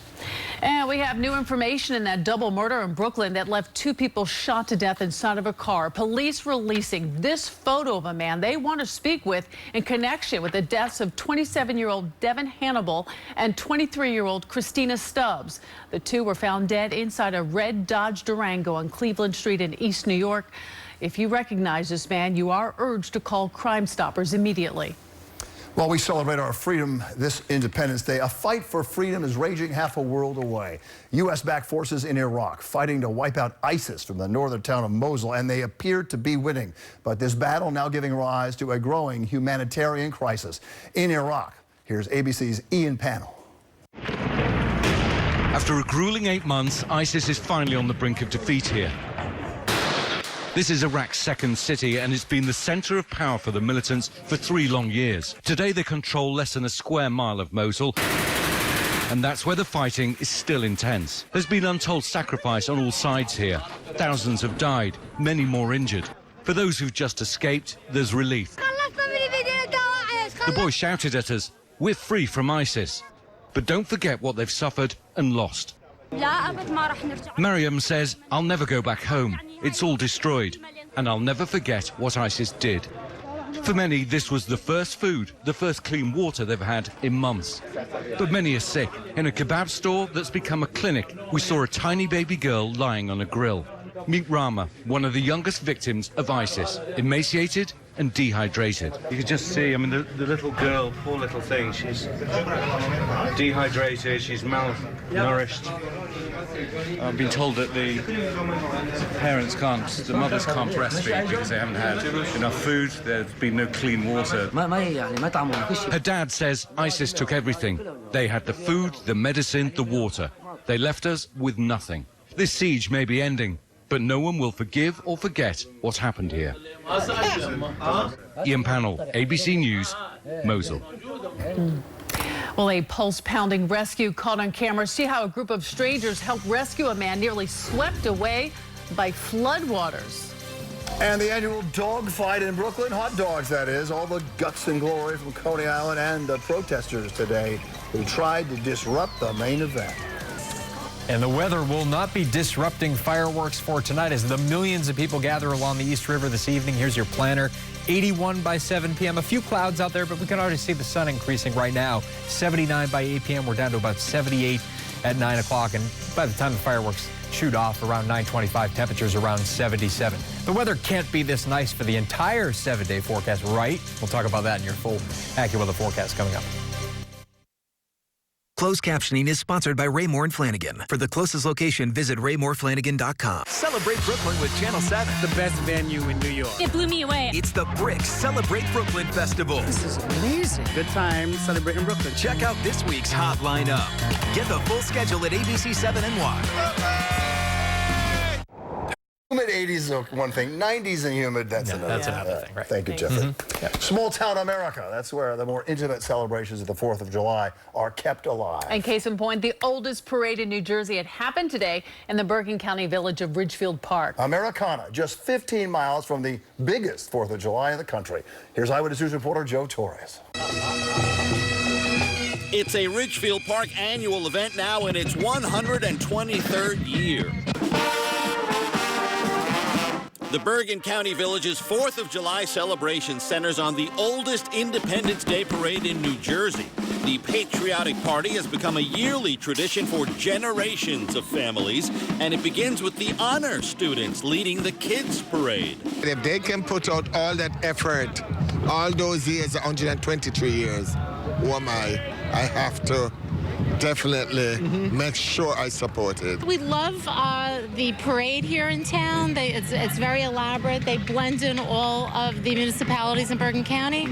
And we have new information in that double murder in Brooklyn that left 2 people shot to death inside of a car. Police releasing this photo of a man they want to speak with in connection with the deaths of 27-year-old Devin Hannibal and 23-year-old Christina Stubbs. The 2 were found dead inside a red Dodge Durango on Cleveland Street in East New York. If you recognize this man, you are urged to call Crime Stoppers immediately. While we celebrate our freedom this Independence Day, a fight for freedom is raging half a world away. U.S.-backed forces in Iraq fighting to wipe out ISIS from the northern town of Mosul, and they appear to be winning. But this battle now giving rise to a growing humanitarian crisis in Iraq. Here's ABC's Ian Pannell. After a grueling 8 months, ISIS is finally on the brink of defeat here. This is Iraq's second city, and it's been the center of power for the militants for 3 long years. Today they control less than a square mile of Mosul, and that's where the fighting is still intense. There's been untold sacrifice on all sides here. Thousands have died, many more injured. For those who've just escaped, there's relief. The boy shouted at us, "We're free from ISIS." But don't forget what they've suffered and lost. Mariam says, "I'll never go back home. It's all destroyed, and I'll never forget what ISIS did." For many, this was the first food, the first clean water they've had in months. But many are sick. In a kebab store that's become a clinic, we saw a tiny baby girl lying on a grill. Meet Rama, one of the youngest victims of ISIS, emaciated and dehydrated. You can just see, I mean, the little girl, poor little thing, she's dehydrated, she's malnourished. I've been told that the mothers can't breastfeed because they haven't had enough food. There's been no clean water. Her dad says ISIS took everything. They had the food, the medicine, the water. They left us with nothing. This siege may be ending, but no one will forgive or forget what happened here. Ian Pannell, ABC News, Mosul. Well, a pulse-pounding rescue caught on camera. See how a group of strangers helped rescue a man nearly swept away by floodwaters. And the annual dog fight in Brooklyn, hot dogs that is, all the guts and glory from Coney Island and the protesters today who tried to disrupt the main event. And the weather will not be disrupting fireworks for tonight as the millions of people gather along the East River this evening. Here's your planner. 81 by 7 p.m. A few clouds out there, but we can already see the sun increasing right now. 79 by 8 p.m. We're down to about 78 at 9 o'clock. And by the time the fireworks shoot off around 9:25, temperatures around 77. The weather can't be this nice for the entire 7-day forecast, right? We'll talk about that in your full AccuWeather forecast coming up. Closed captioning is sponsored by Raymore and Flanagan. For the closest location, visit RaymoreFlanagan.com. Celebrate Brooklyn with Channel 7. The best venue in New York. It blew me away. It's the Bricks Celebrate Brooklyn Festival. This is amazing. Good time celebrating Brooklyn. Check out this week's hot lineup. Get the full schedule at ABC7 NY. Humid 80s is one thing, 90s and humid, that's another. That's another thing, right? Thank you, Jeffrey. Small town America, that's where the more intimate celebrations of the 4th of July are kept alive. And case in point, the oldest parade in New Jersey, it happened today in the Bergen County village of Ridgefield Park. Americana, just 15 miles from the biggest 4th of July in the country. Here's Eyewitness News reporter Joe Torres. It's a Ridgefield Park annual event now in its 123rd year. The Bergen County Village's 4th of July celebration centers on the oldest Independence Day parade in New Jersey. The Patriotic Party has become a yearly tradition for generations of families, and it begins with the honor students leading the kids' parade. If they can put out all that effort, all those years, 123 years, who am I? I have to definitely make sure I support it. We love the parade here in town. It's very elaborate. They blend in all of the municipalities in Bergen County.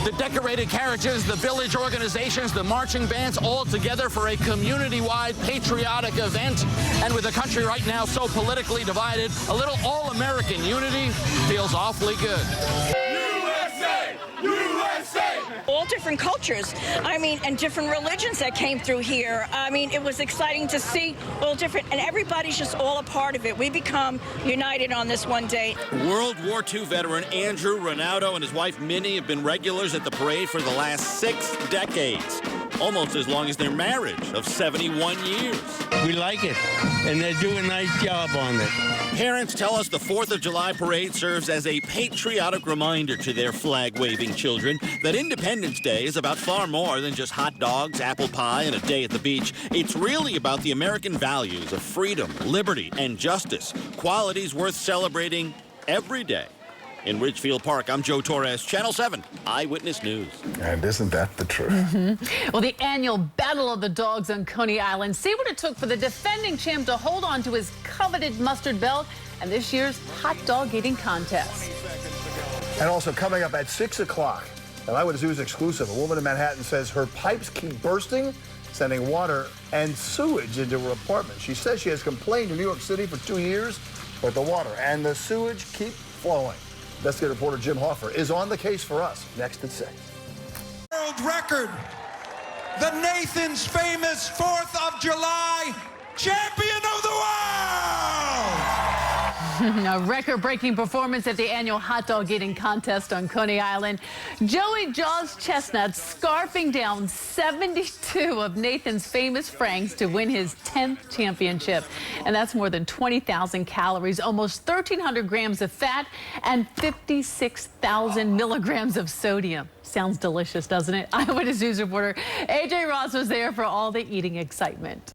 The decorated carriages, the village organizations, the marching bands, all together for a community-wide patriotic event. And with the country right now so politically divided, a little all-American unity feels awfully good. USA! USA! All different cultures, and different religions that came through here. It was exciting to see all different, and everybody's just all a part of it. We become united on this one day. World War II veteran Andrew Ronaldo and his wife Minnie have been regulars at the parade for the last 6 decades, almost as long as their marriage of 71 years. We like it, and they do a nice job on it. Parents tell us the 4th of July parade serves as a patriotic reminder to their flag-waving children that Independence Day is about far more than just hot dogs, apple pie, and a day at the beach. It's really about the American values of freedom, liberty, and justice, qualities worth celebrating every day. In Ridgefield Park, I'm Joe Torres, Channel 7 Eyewitness News. And isn't that the truth? Well, the annual Battle of the Dogs on Coney Island. See what it took for the defending champ to hold on to his coveted mustard belt and this year's hot dog eating contest. And also coming up at 6 o'clock, an Eyewitness News exclusive. A woman in Manhattan says her pipes keep bursting, sending water and sewage into her apartment. She says she has complained to New York City for 2 years, but the water and the sewage keep flowing. Investigative reporter Jim Hoffer is on the case for us next at 6. World record, the Nathan's famous 4th of July champion of the world! A record-breaking performance at the annual hot dog eating contest on Coney Island. Joey Jaws Chestnut scarfing down 72 of Nathan's famous Franks to win his 10th championship. And that's more than 20,000 calories, almost 1,300 grams of fat, and 56,000 milligrams of sodium. Sounds delicious, doesn't it? Eyewitness News reporter AJ Ross was there for all the eating excitement.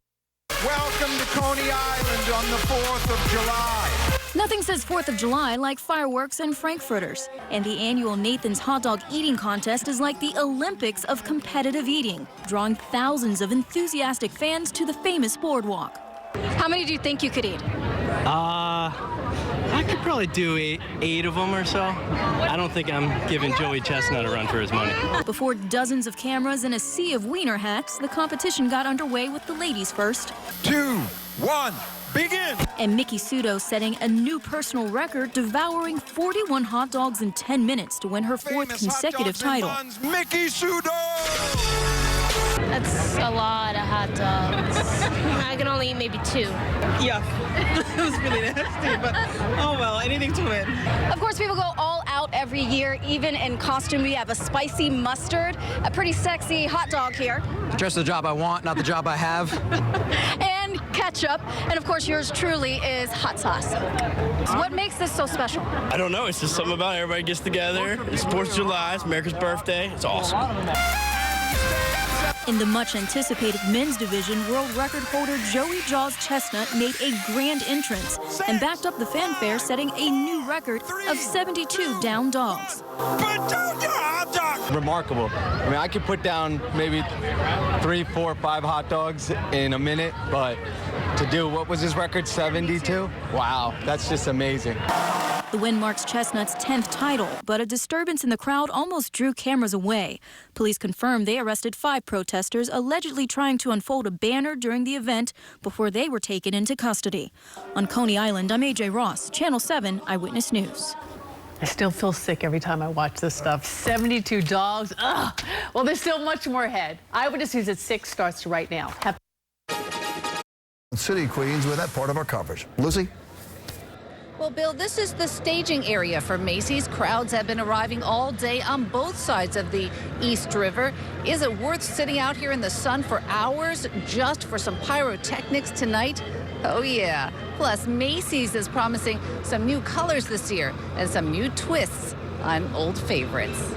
Welcome to Coney Island on the 4th of July. Nothing says 4th of July like fireworks and frankfurters. And the annual Nathan's Hot Dog Eating Contest is like the Olympics of competitive eating, drawing thousands of enthusiastic fans to the famous boardwalk. How many do you think you could eat? I could probably do eight of them or so. I don't think I'm giving Joey Chestnut a run for his money. Before dozens of cameras and a sea of wiener hats, the competition got underway with the ladies first. 2, 1, begin! And Mickey Sudo setting a new personal record, devouring 41 hot dogs in 10 minutes to win her fourth consecutive title. Mickey Sudo! That's a lot of hot dogs. I can only eat maybe 2. Yeah, it was really nasty, but oh well, anything to win. Of course, people go all out every year, even in costume. We have a spicy mustard, a pretty sexy hot dog here. Just the job I want, not the job I have. And ketchup, and of course yours truly is hot sauce. So what makes this so special? I don't know. It's just something about it. Everybody gets together. It's 4th of July. It's America's birthday. It's awesome. In the much-anticipated men's division, world record holder Joey Jaws Chestnut made a grand entrance and backed up the fanfare, setting a new record of 72 down dogs. Remarkable. I mean, I could put down maybe 3, 4, 5 hot dogs in a minute, but to do, what was his record, 72? Wow, that's just amazing. The win marks Chestnut's 10th title, but a disturbance in the crowd almost drew cameras away. Police confirmed they arrested 5 protesters allegedly trying to unfold a banner during the event before they were taken into custody. On Coney Island, I'm AJ Ross, Channel 7 Eyewitness News. I still feel sick every time I watch this stuff. 72 dogs. Ugh. Well, there's still much more ahead. Eyewitness News at 6 starts right now. City Queens with that part of our coverage. Lucy? Well, Bill, this is the staging area for Macy's. Crowds have been arriving all day on both sides of the East River. Is it worth sitting out here in the sun for hours just for some pyrotechnics tonight? Oh, yeah. Plus, Macy's is promising some new colors this year and some new twists on old favorites.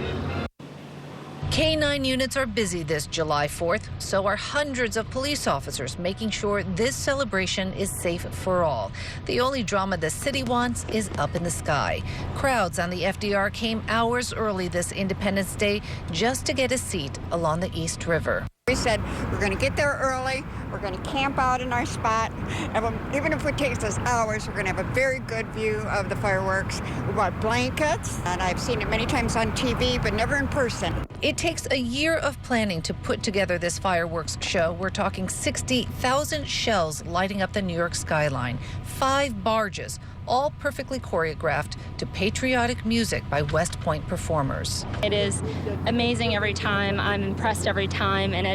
K-9 units are busy this July 4th, so are hundreds of police officers making sure this celebration is safe for all. The only drama the city wants is up in the sky. Crowds on the FDR came hours early this Independence Day just to get a seat along the East River. We said we're going to get there early, we're going to camp out in our spot, and even if it takes us hours, we're going to have a very good view of the fireworks. We bought blankets, and I've seen it many times on TV, but never in person. It takes a year of planning to put together this fireworks show. We're talking 60,000 shells lighting up the New York skyline, 5 barges, all perfectly choreographed to patriotic music by West Point performers. It is amazing every time. I'm impressed every time, and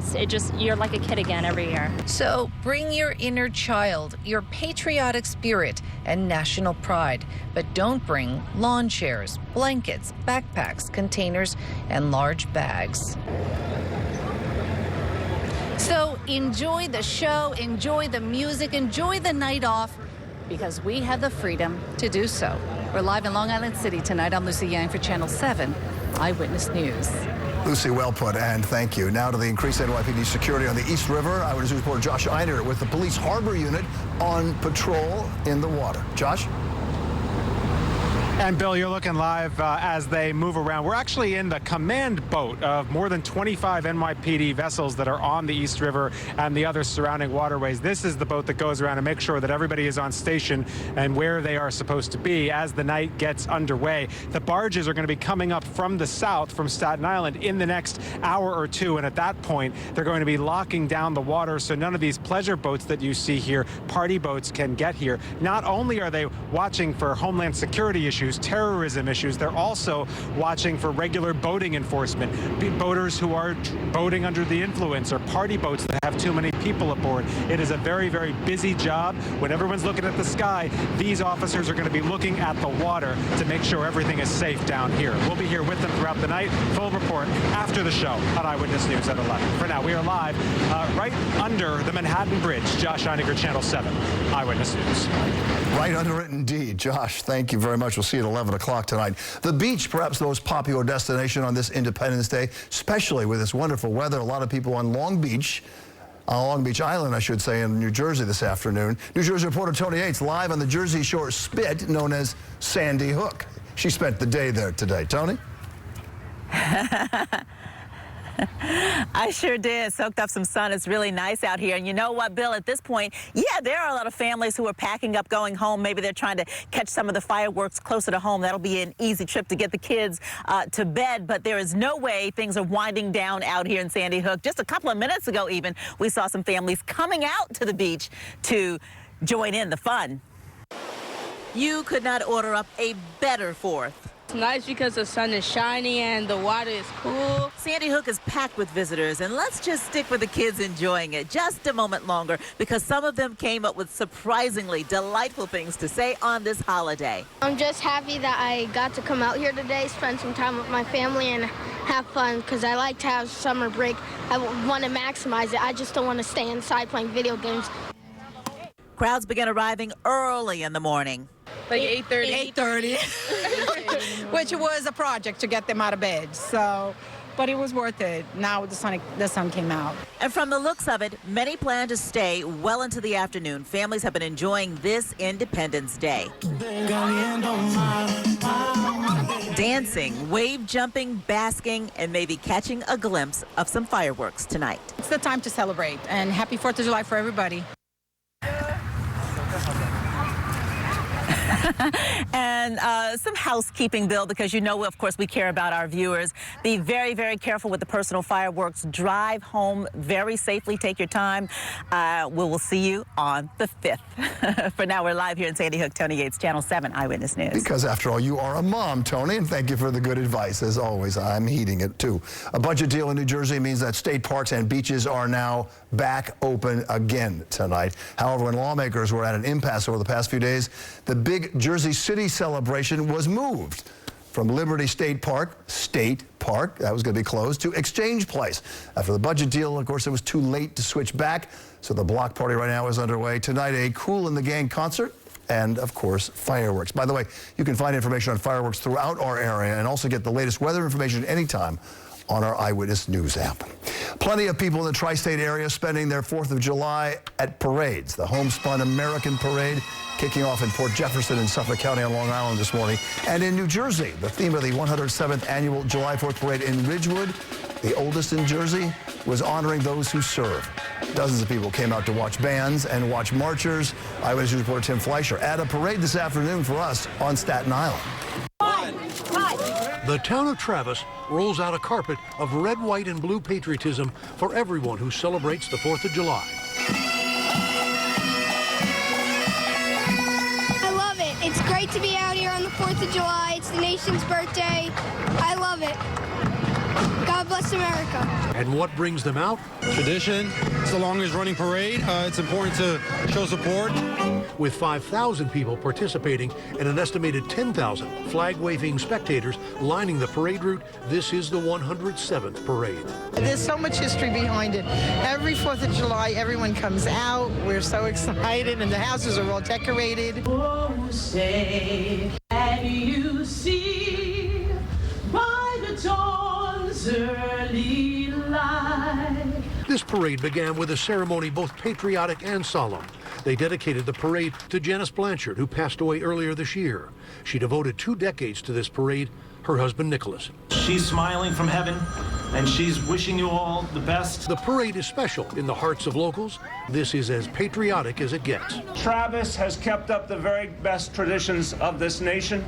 you're like a kid again every year. So bring your inner child, your patriotic spirit, and national pride, but don't bring lawn chairs, blankets, backpacks, containers, and large bags. So enjoy the show, enjoy the music, enjoy the night off, because we have the freedom to do so. We're live in Long Island City tonight. I'm Lucy Yang for Channel 7 Eyewitness News. Lucy, well put, and thank you. Now to the increased NYPD security on the East River. Eyewitness News reporter Josh Einer with the police harbor unit on patrol in the water. Josh? And Bill, you're looking live as they move around. We're actually in the command boat of more than 25 NYPD vessels that are on the East River and the other surrounding waterways. This is the boat that goes around and makes sure that everybody is on station and where they are supposed to be as the night gets underway. The barges are going to be coming up from the south, from Staten Island, in the next hour or two. And at that point, they're going to be locking down the water so none of these pleasure boats that you see here, party boats, can get here. Not only are they watching for Homeland Security issues, terrorism issues, they're also watching for regular boating enforcement. Boaters who are boating under the influence or party boats that have too many people aboard. It is a very, very busy job. When everyone's looking at the sky, these officers are going to be looking at the water to make sure everything is safe down here. We'll be here with them throughout the night. Full report after the show on Eyewitness News at 11. For now, we are live right under the Manhattan Bridge. Josh Einiger, Channel 7 Eyewitness News. Right under it indeed. Josh, thank you very much. We'll see you at 11 o'clock tonight. The beach, perhaps the most popular destination on this Independence Day, especially with this wonderful weather. A lot of people on Long Beach Island, I should say, in New Jersey this afternoon. New Jersey reporter Tony Yates live on the Jersey Shore spit known as Sandy Hook. She spent the day there today. Tony? I sure did. Soaked up some sun. It's really nice out here. And you know what, Bill, at this point, yeah, there are a lot of families who are packing up, going home. Maybe they're trying to catch some of the fireworks closer to home. That'll be an easy trip to get the kids to bed. But there is no way things are winding down out here in Sandy Hook. Just a couple of minutes ago, even, we saw some families coming out to the beach to join in the fun. You could not order up a better 4th. It's nice because the sun is shining and the water is cool. Sandy Hook is packed with visitors, and let's just stick with the kids enjoying it just a moment longer, because some of them came up with surprisingly delightful things to say on this holiday. I'm just happy that I got to come out here today, spend some time with my family, and have fun, because I like to have summer break. I want to maximize it. I just don't want to stay inside playing video games. Crowds began arriving early in the morning. Like 8:30. Which was a project to get them out of bed. So, but it was worth it. Now the sun came out. And from the looks of it, many plan to stay well into the afternoon. Families have been enjoying this Independence Day. Dancing, wave jumping, basking, and maybe catching a glimpse of some fireworks tonight. It's the time to celebrate, and happy 4th of July for everybody. And some housekeeping, Bill, because you know, of course, we care about our viewers. Be very, very careful with the personal fireworks. Drive home very safely. Take your time. We will see you on the 5th. For now, we're live here in Sandy Hook. Tony Yates, Channel 7 Eyewitness News. Because, after all, you are a mom, Tony, and thank you for the good advice. As always, I'm heeding it, too. A budget deal in New Jersey means that state parks and beaches are now back open again tonight. However, when lawmakers were at an impasse over the past few days, the big Jersey City celebration was moved from Liberty State Park, that was going to be closed, to Exchange Place. After the budget deal, of course, it was too late to switch back, so the block party right now is underway. Tonight, a Kool and the Gang concert and, of course, fireworks. By the way, you can find information on fireworks throughout our area and also get the latest weather information anytime on our Eyewitness News app. Plenty of people in the tri-state area spending their 4th of July at parades. The Homespun American Parade kicking off in Port Jefferson in Suffolk County on Long Island this morning. And in New Jersey, the theme of the 107th annual July 4th parade in Ridgewood, the oldest in Jersey, was honoring those who serve. Dozens of people came out to watch bands and watch marchers. Eyewitness News reporter Tim Fleischer at a parade this afternoon for us on Staten Island. The town of Travis rolls out a carpet of red, white, and blue patriotism for everyone who celebrates the 4th of July. I love it. It's great to be out here on the 4th of July. It's the nation's birthday. I love it. God bless America. And what brings them out? Tradition. It's the longest running parade. It's important to show support. With 5,000 people participating and an estimated 10,000 flag-waving spectators lining the parade route, this is the 107th parade. There's so much history behind it. Every 4th of July, everyone comes out. We're so excited, and the houses are all decorated. Oh, say, can you see by the dawn's early light? This parade began with a ceremony both patriotic and solemn. They dedicated the parade to Janice Blanchard, who passed away earlier this year. She devoted 2 decades to this parade, her husband Nicholas. She's smiling from heaven, and she's wishing you all the best. The parade is special in the hearts of locals. This is as patriotic as it gets. Travis has kept up the very best traditions of this nation.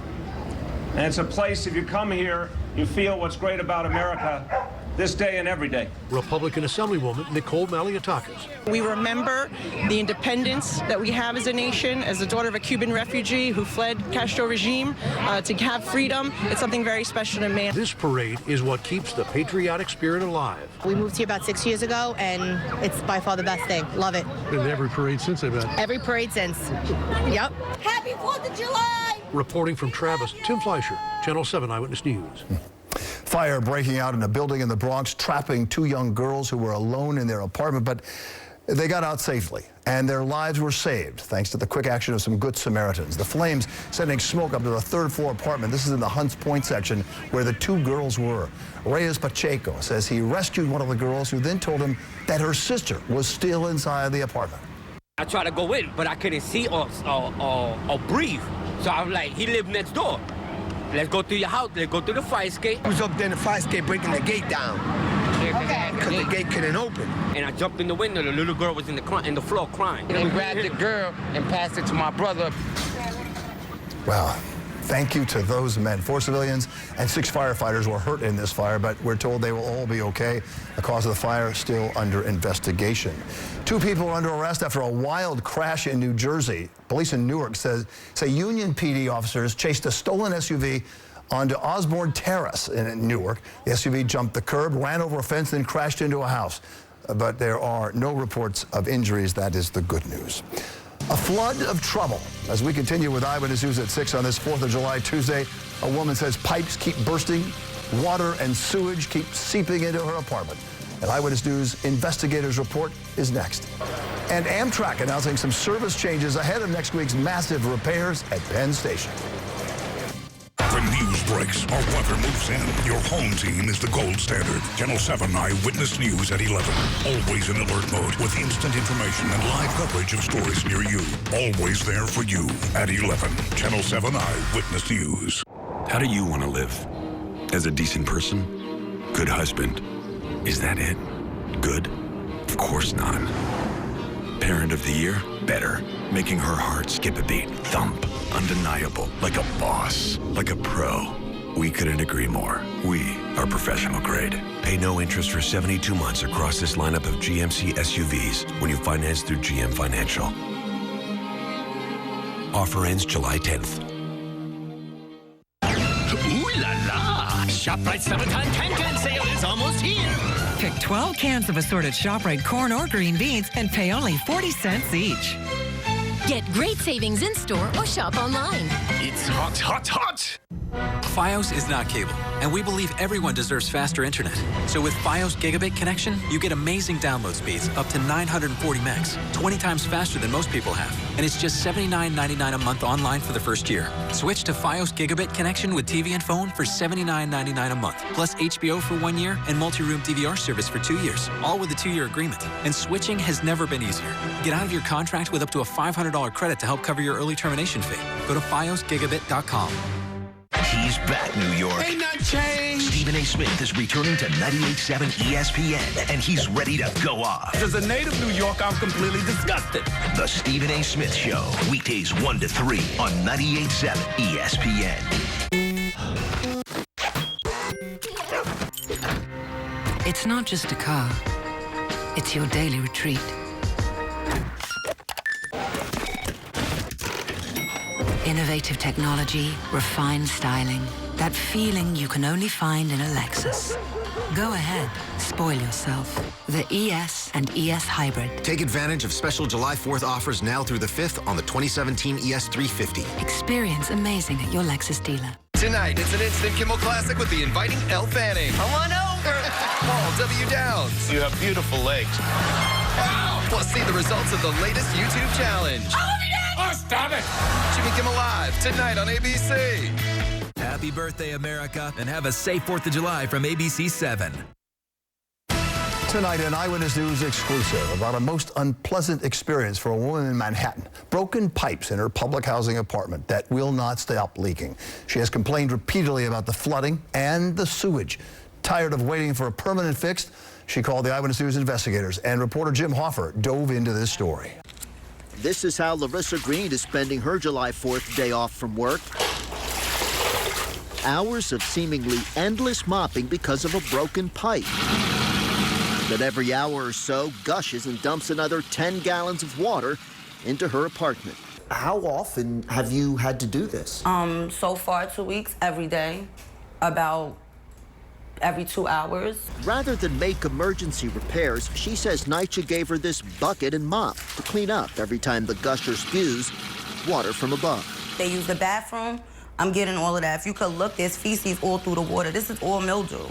And it's a place, if you come here, you feel what's great about America this day and every day. Republican Assemblywoman Nicole Maliotakis. We remember the independence that we have as a nation, as the daughter of a Cuban refugee who fled Castro regime to have freedom. It's something very special to me. This parade is what keeps the patriotic spirit alive. We moved here about 6 years ago, and it's by far the best thing. Love it. Been to every parade since, I bet. Every parade since. Yep. Happy 4th of July! Reporting from Travis, Tim Fleischer, Channel 7 Eyewitness News. Fire breaking out in a building in the Bronx, trapping 2 young girls who were alone in their apartment, but they got out safely, and their lives were saved thanks to the quick action of some good Samaritans. The flames sending smoke up to the 3rd floor apartment. This is in the Hunts Point section where the 2 girls were. Reyes Pacheco says he rescued one of the girls, who then told him that her sister was still inside the apartment. I tried to go in, but I couldn't see or breathe. So I was like, he lived next door. Let's go to your house. Let's go to the fire escape. Who's up there in the fire escape breaking the gate down? there because the gate couldn't open. And I jumped in the window. The little girl was in the floor crying. We grabbed the girl and passed it to my brother. Wow. Thank you to those men. 4 civilians and 6 firefighters were hurt in this fire, but we're told they will all be okay. The cause of the fire is still under investigation. 2 people are under arrest after a wild crash in New Jersey. Police in Newark say Union PD officers chased a stolen SUV onto Osborne Terrace in Newark. The SUV jumped the curb, ran over a fence, then crashed into a house. But there are no reports of injuries. That is the good news. A flood of trouble as we continue with Eyewitness News at 6 on this 4th of July Tuesday. A woman says pipes keep bursting, water and sewage keep seeping into her apartment. An Eyewitness News investigators report is next. And Amtrak announcing some service changes ahead of next week's massive repairs at Penn Station. The news breaks, our weather moves in. Your home team is the gold standard. Channel 7 Eyewitness News at 11. Always in alert mode with instant information and live coverage of stories near you. Always there for you at 11. Channel 7 Eyewitness News. How do you want to live? As a decent person? Good husband? Is that it? Good? Of course not. Parent of the year? Better. Making her heart skip a beat. Thump. Undeniable. Like a boss. Like a pro. We couldn't agree more. We are professional grade. Pay no interest for 72 months across this lineup of GMC SUVs when you finance through GM Financial. Offer ends July 10th. Ooh la la! ShopRite Summertime Can Sale is almost here. Pick 12 cans of assorted ShopRite corn or green beans and pay only 40 cents each. Get great savings in store or shop online. It's hot, hot, hot! Fios is not cable, and we believe everyone deserves faster internet. So with Fios Gigabit Connection, you get amazing download speeds up to 940 megs, 20 times faster than most people have. And it's just $79.99 a month online for the first year. Switch to Fios Gigabit Connection with TV and phone for $79.99 a month, plus HBO for 1 year and multi-room DVR service for 2 years, all with a 2-year agreement. And switching has never been easier. Get out of your contract with up to a $500 credit to help cover your early termination fee. Go to fiosgigabit.com. He's back, New York. Ain't not changed. Stephen A. Smith is returning to 98.7 ESPN, and he's ready to go off. As a native New York, I'm completely disgusted. The Stephen A. Smith Show, weekdays 1 to 3 on 98.7 ESPN. It's not just a car. It's your daily retreat. Innovative technology, refined styling. That feeling you can only find in a Lexus. Go ahead, spoil yourself. The ES and ES Hybrid. Take advantage of special July 4th offers now through the 5th on the 2017 ES350. Experience amazing at your Lexus dealer. Tonight, it's an instant Kimmel Classic with the inviting Elle Fanning. Come on over. Paul W. Downs. You have beautiful legs. Plus, see the results of the latest YouTube challenge. Oh, stop it! Jimmy Kimmel Live, tonight on ABC. Happy birthday, America, and have a safe 4th of July from ABC 7. Tonight, an Eyewitness News exclusive about a most unpleasant experience for a woman in Manhattan. Broken pipes in her public housing apartment that will not stop leaking. She has complained repeatedly about the flooding and the sewage. Tired of waiting for a permanent fix, she called the Eyewitness News investigators, and reporter Jim Hoffer dove into this story. This is how Larissa Green is spending her July 4th day off from work. Hours of seemingly endless mopping because of a broken pipe. But every hour or so, gushes and dumps another 10 gallons of water into her apartment. How often have you had to do this? So far 2 weeks, every day, about every 2 hours. Rather than make emergency repairs, she says NYCHA gave her this bucket and mop to clean up every time the gusher spews water from above. They use the bathroom. I'm getting all of that. If you could look, there's feces all through the water. This is all mildew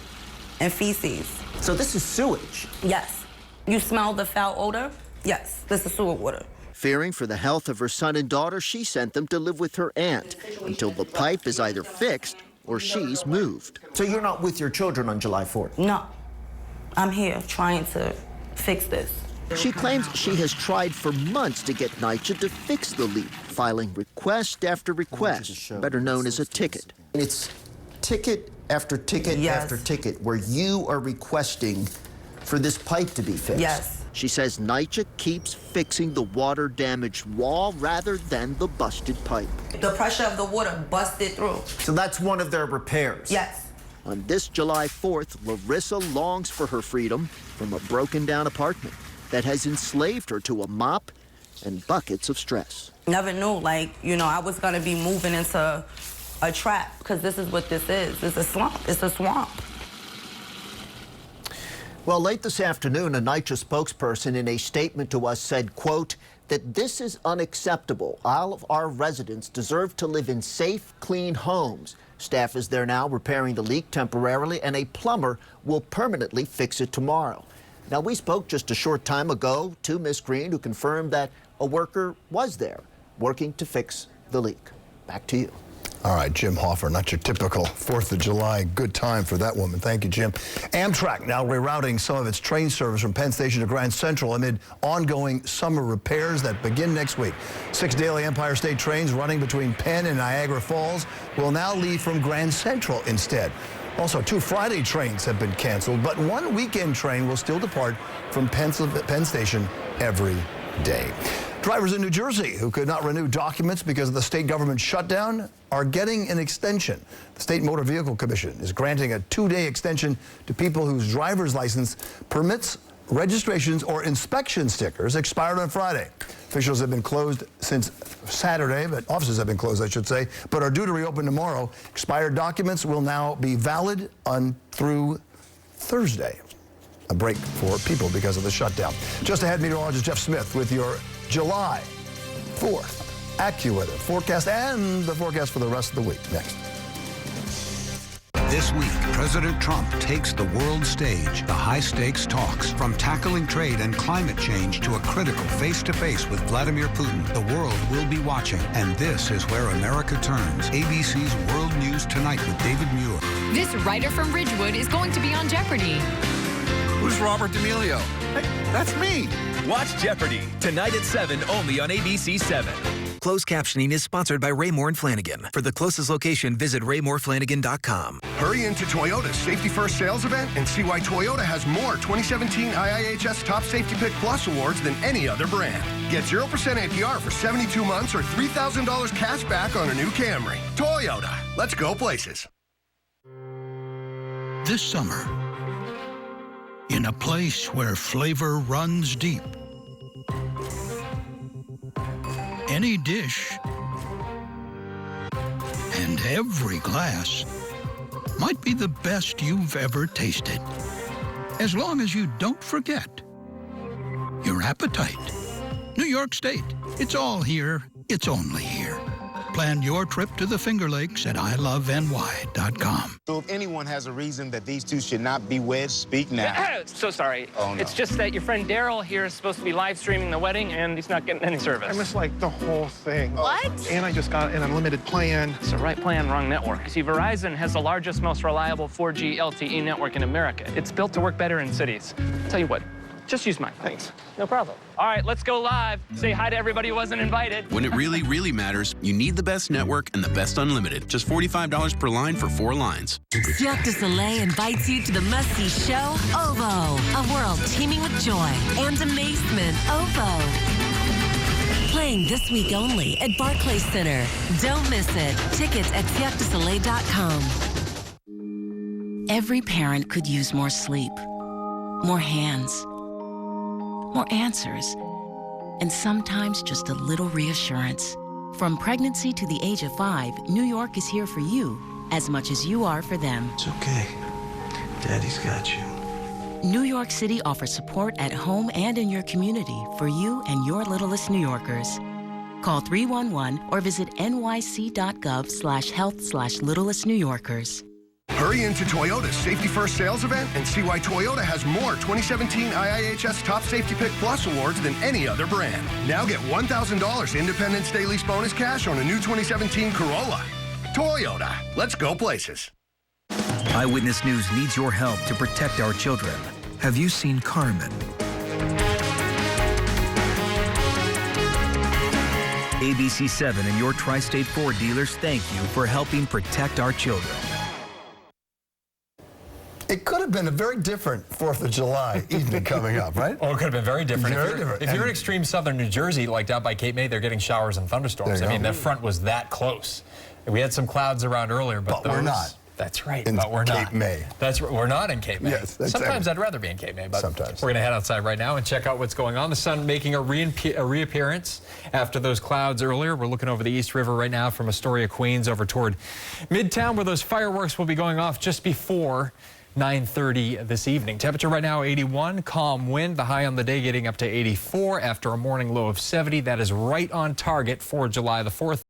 and feces. So this is sewage? Yes. You smell the foul odor? Yes, this is sewer water. Fearing for the health of her son and daughter, she sent them to live with her aunt until the pipe is either fixed or she's moved. So you're not with your children on July 4th? No. I'm here trying to fix this. She claims she has tried for months to get NYCHA to fix the leak, filing request after request, better known as a ticket. It's ticket after ticket after ticket where you are requesting for this pipe to be fixed. Yes. She says NYCHA keeps fixing the water-damaged wall rather than the busted pipe. The pressure of the water busted through. So that's one of their repairs? Yes. On this July 4th, Larissa longs for her freedom from a broken-down apartment that has enslaved her to a mop and buckets of stress. Never knew, like, you know, I was gonna be moving into a trap, because this is what this is. It's a slump. It's a swamp. Well, late this afternoon, a NYCHA spokesperson in a statement to us said, quote, that this is unacceptable. All of our residents deserve to live in safe, clean homes. Staff is there now repairing the leak temporarily, and a plumber will permanently fix it tomorrow. Now, we spoke just a short time ago to Ms. Green, who confirmed that a worker was there working to fix the leak. Back to you. All right, Jim Hoffer, not your typical 4th of July good time for that woman. Thank you, Jim. Amtrak now rerouting some of its train service from Penn Station to Grand Central amid ongoing summer repairs that begin next week. 6 daily Empire State trains running between Penn and Niagara Falls will now leave from Grand Central instead. Also, 2 Friday trains have been canceled, but 1 weekend train will still depart from Penn Station every day. Drivers in New Jersey who could not renew documents because of the state government shutdown are getting an extension. The State Motor Vehicle Commission is granting a 2-day extension to people whose driver's license permits, registrations, or inspection stickers expired on Friday. Officials have been closed since Saturday, but offices have been closed, I should say, but are due to reopen tomorrow. Expired documents will now be valid through Thursday. A break for people because of the shutdown. Just ahead, meteorologist Jeff Smith with your July 4th AccuWeather forecast and the forecast for the rest of the week. Next. This week, President Trump takes the world stage. The high-stakes talks, from tackling trade and climate change to a critical face-to-face with Vladimir Putin. The world will be watching, and this is where America turns. ABC's World News Tonight with David Muir. This writer from Ridgewood is going to be on Jeopardy! Who's Robert D'Amelio? Hey, that's me. Watch Jeopardy! Tonight at 7, only on ABC 7. Closed captioning is sponsored by Raymore and Flanagan. For the closest location, visit RaymoreFlanagan.com. Hurry into Toyota's Safety First sales event and see why Toyota has more 2017 IIHS Top Safety Pick Plus awards than any other brand. Get 0% APR for 72 months or $3,000 cash back on a new Camry. Toyota. Let's go places. This summer, in a place where flavor runs deep, any dish and every glass might be the best you've ever tasted, as long as you don't forget your appetite. New York State, it's all here, it's only here. Plan your trip to the Finger Lakes at iloveny.com. So if anyone has a reason that these two should not be wed, speak now. So sorry. Oh, no. It's just that your friend Daryl here is supposed to be live streaming the wedding, and he's not getting any service. I missed, like, the whole thing. What? And I just got an unlimited plan. It's the right plan, wrong network. See, Verizon has the largest, most reliable 4G LTE network in America. It's built to work better in cities. Tell you what, just use mine. Thanks. No problem. All right, let's go live. Say hi to everybody who wasn't invited. When it really, really matters, you need the best network and the best unlimited. Just $45 per line for 4 lines. Cirque du Soleil invites you to the must-see show, OVO, a world teeming with joy and amazement. OVO. Playing this week only at Barclays Center. Don't miss it. Tickets at cirquedusoleil.com. Every parent could use more sleep, more hands, more answers, and sometimes just a little reassurance. From pregnancy to the age of 5, New York is here for you as much as you are for them. It's okay. Daddy's got you. New York City offers support at home and in your community for you and your littlest New Yorkers. Call 311 or visit nyc.gov/health/littlest New Yorkers. Hurry into Toyota's Safety First sales event and see why Toyota has more 2017 IIHS Top Safety Pick Plus awards than any other brand. Now get $1,000 Independence Day lease bonus cash on a new 2017 Corolla. Toyota. Let's go places. Eyewitness News needs your help to protect our children. Have you seen Carmen? ABC 7 and your Tri-State Ford dealers thank you for helping protect our children. It could have been a very different 4th of July evening coming up, right? Oh, it could have been very different. Very different. If you're in extreme southern New Jersey, like down by Cape May, they're getting showers and thunderstorms. I mean, the front was that close. We had some clouds around earlier, but we're not. That's right, in but we're not. Cape May. We're not in Cape May. Yes, sometimes I'd rather be in Cape May, but sometimes. We're going to head outside right now and check out what's going on. The sun making a reappearance after those clouds earlier. We're looking over the East River right now from Astoria, Queens, over toward Midtown, where those fireworks will be going off just before 9:30 this evening. Temperature right now 81, calm wind. The high on the day getting up to 84 after a morning low of 70. That is right on target for July the 4th.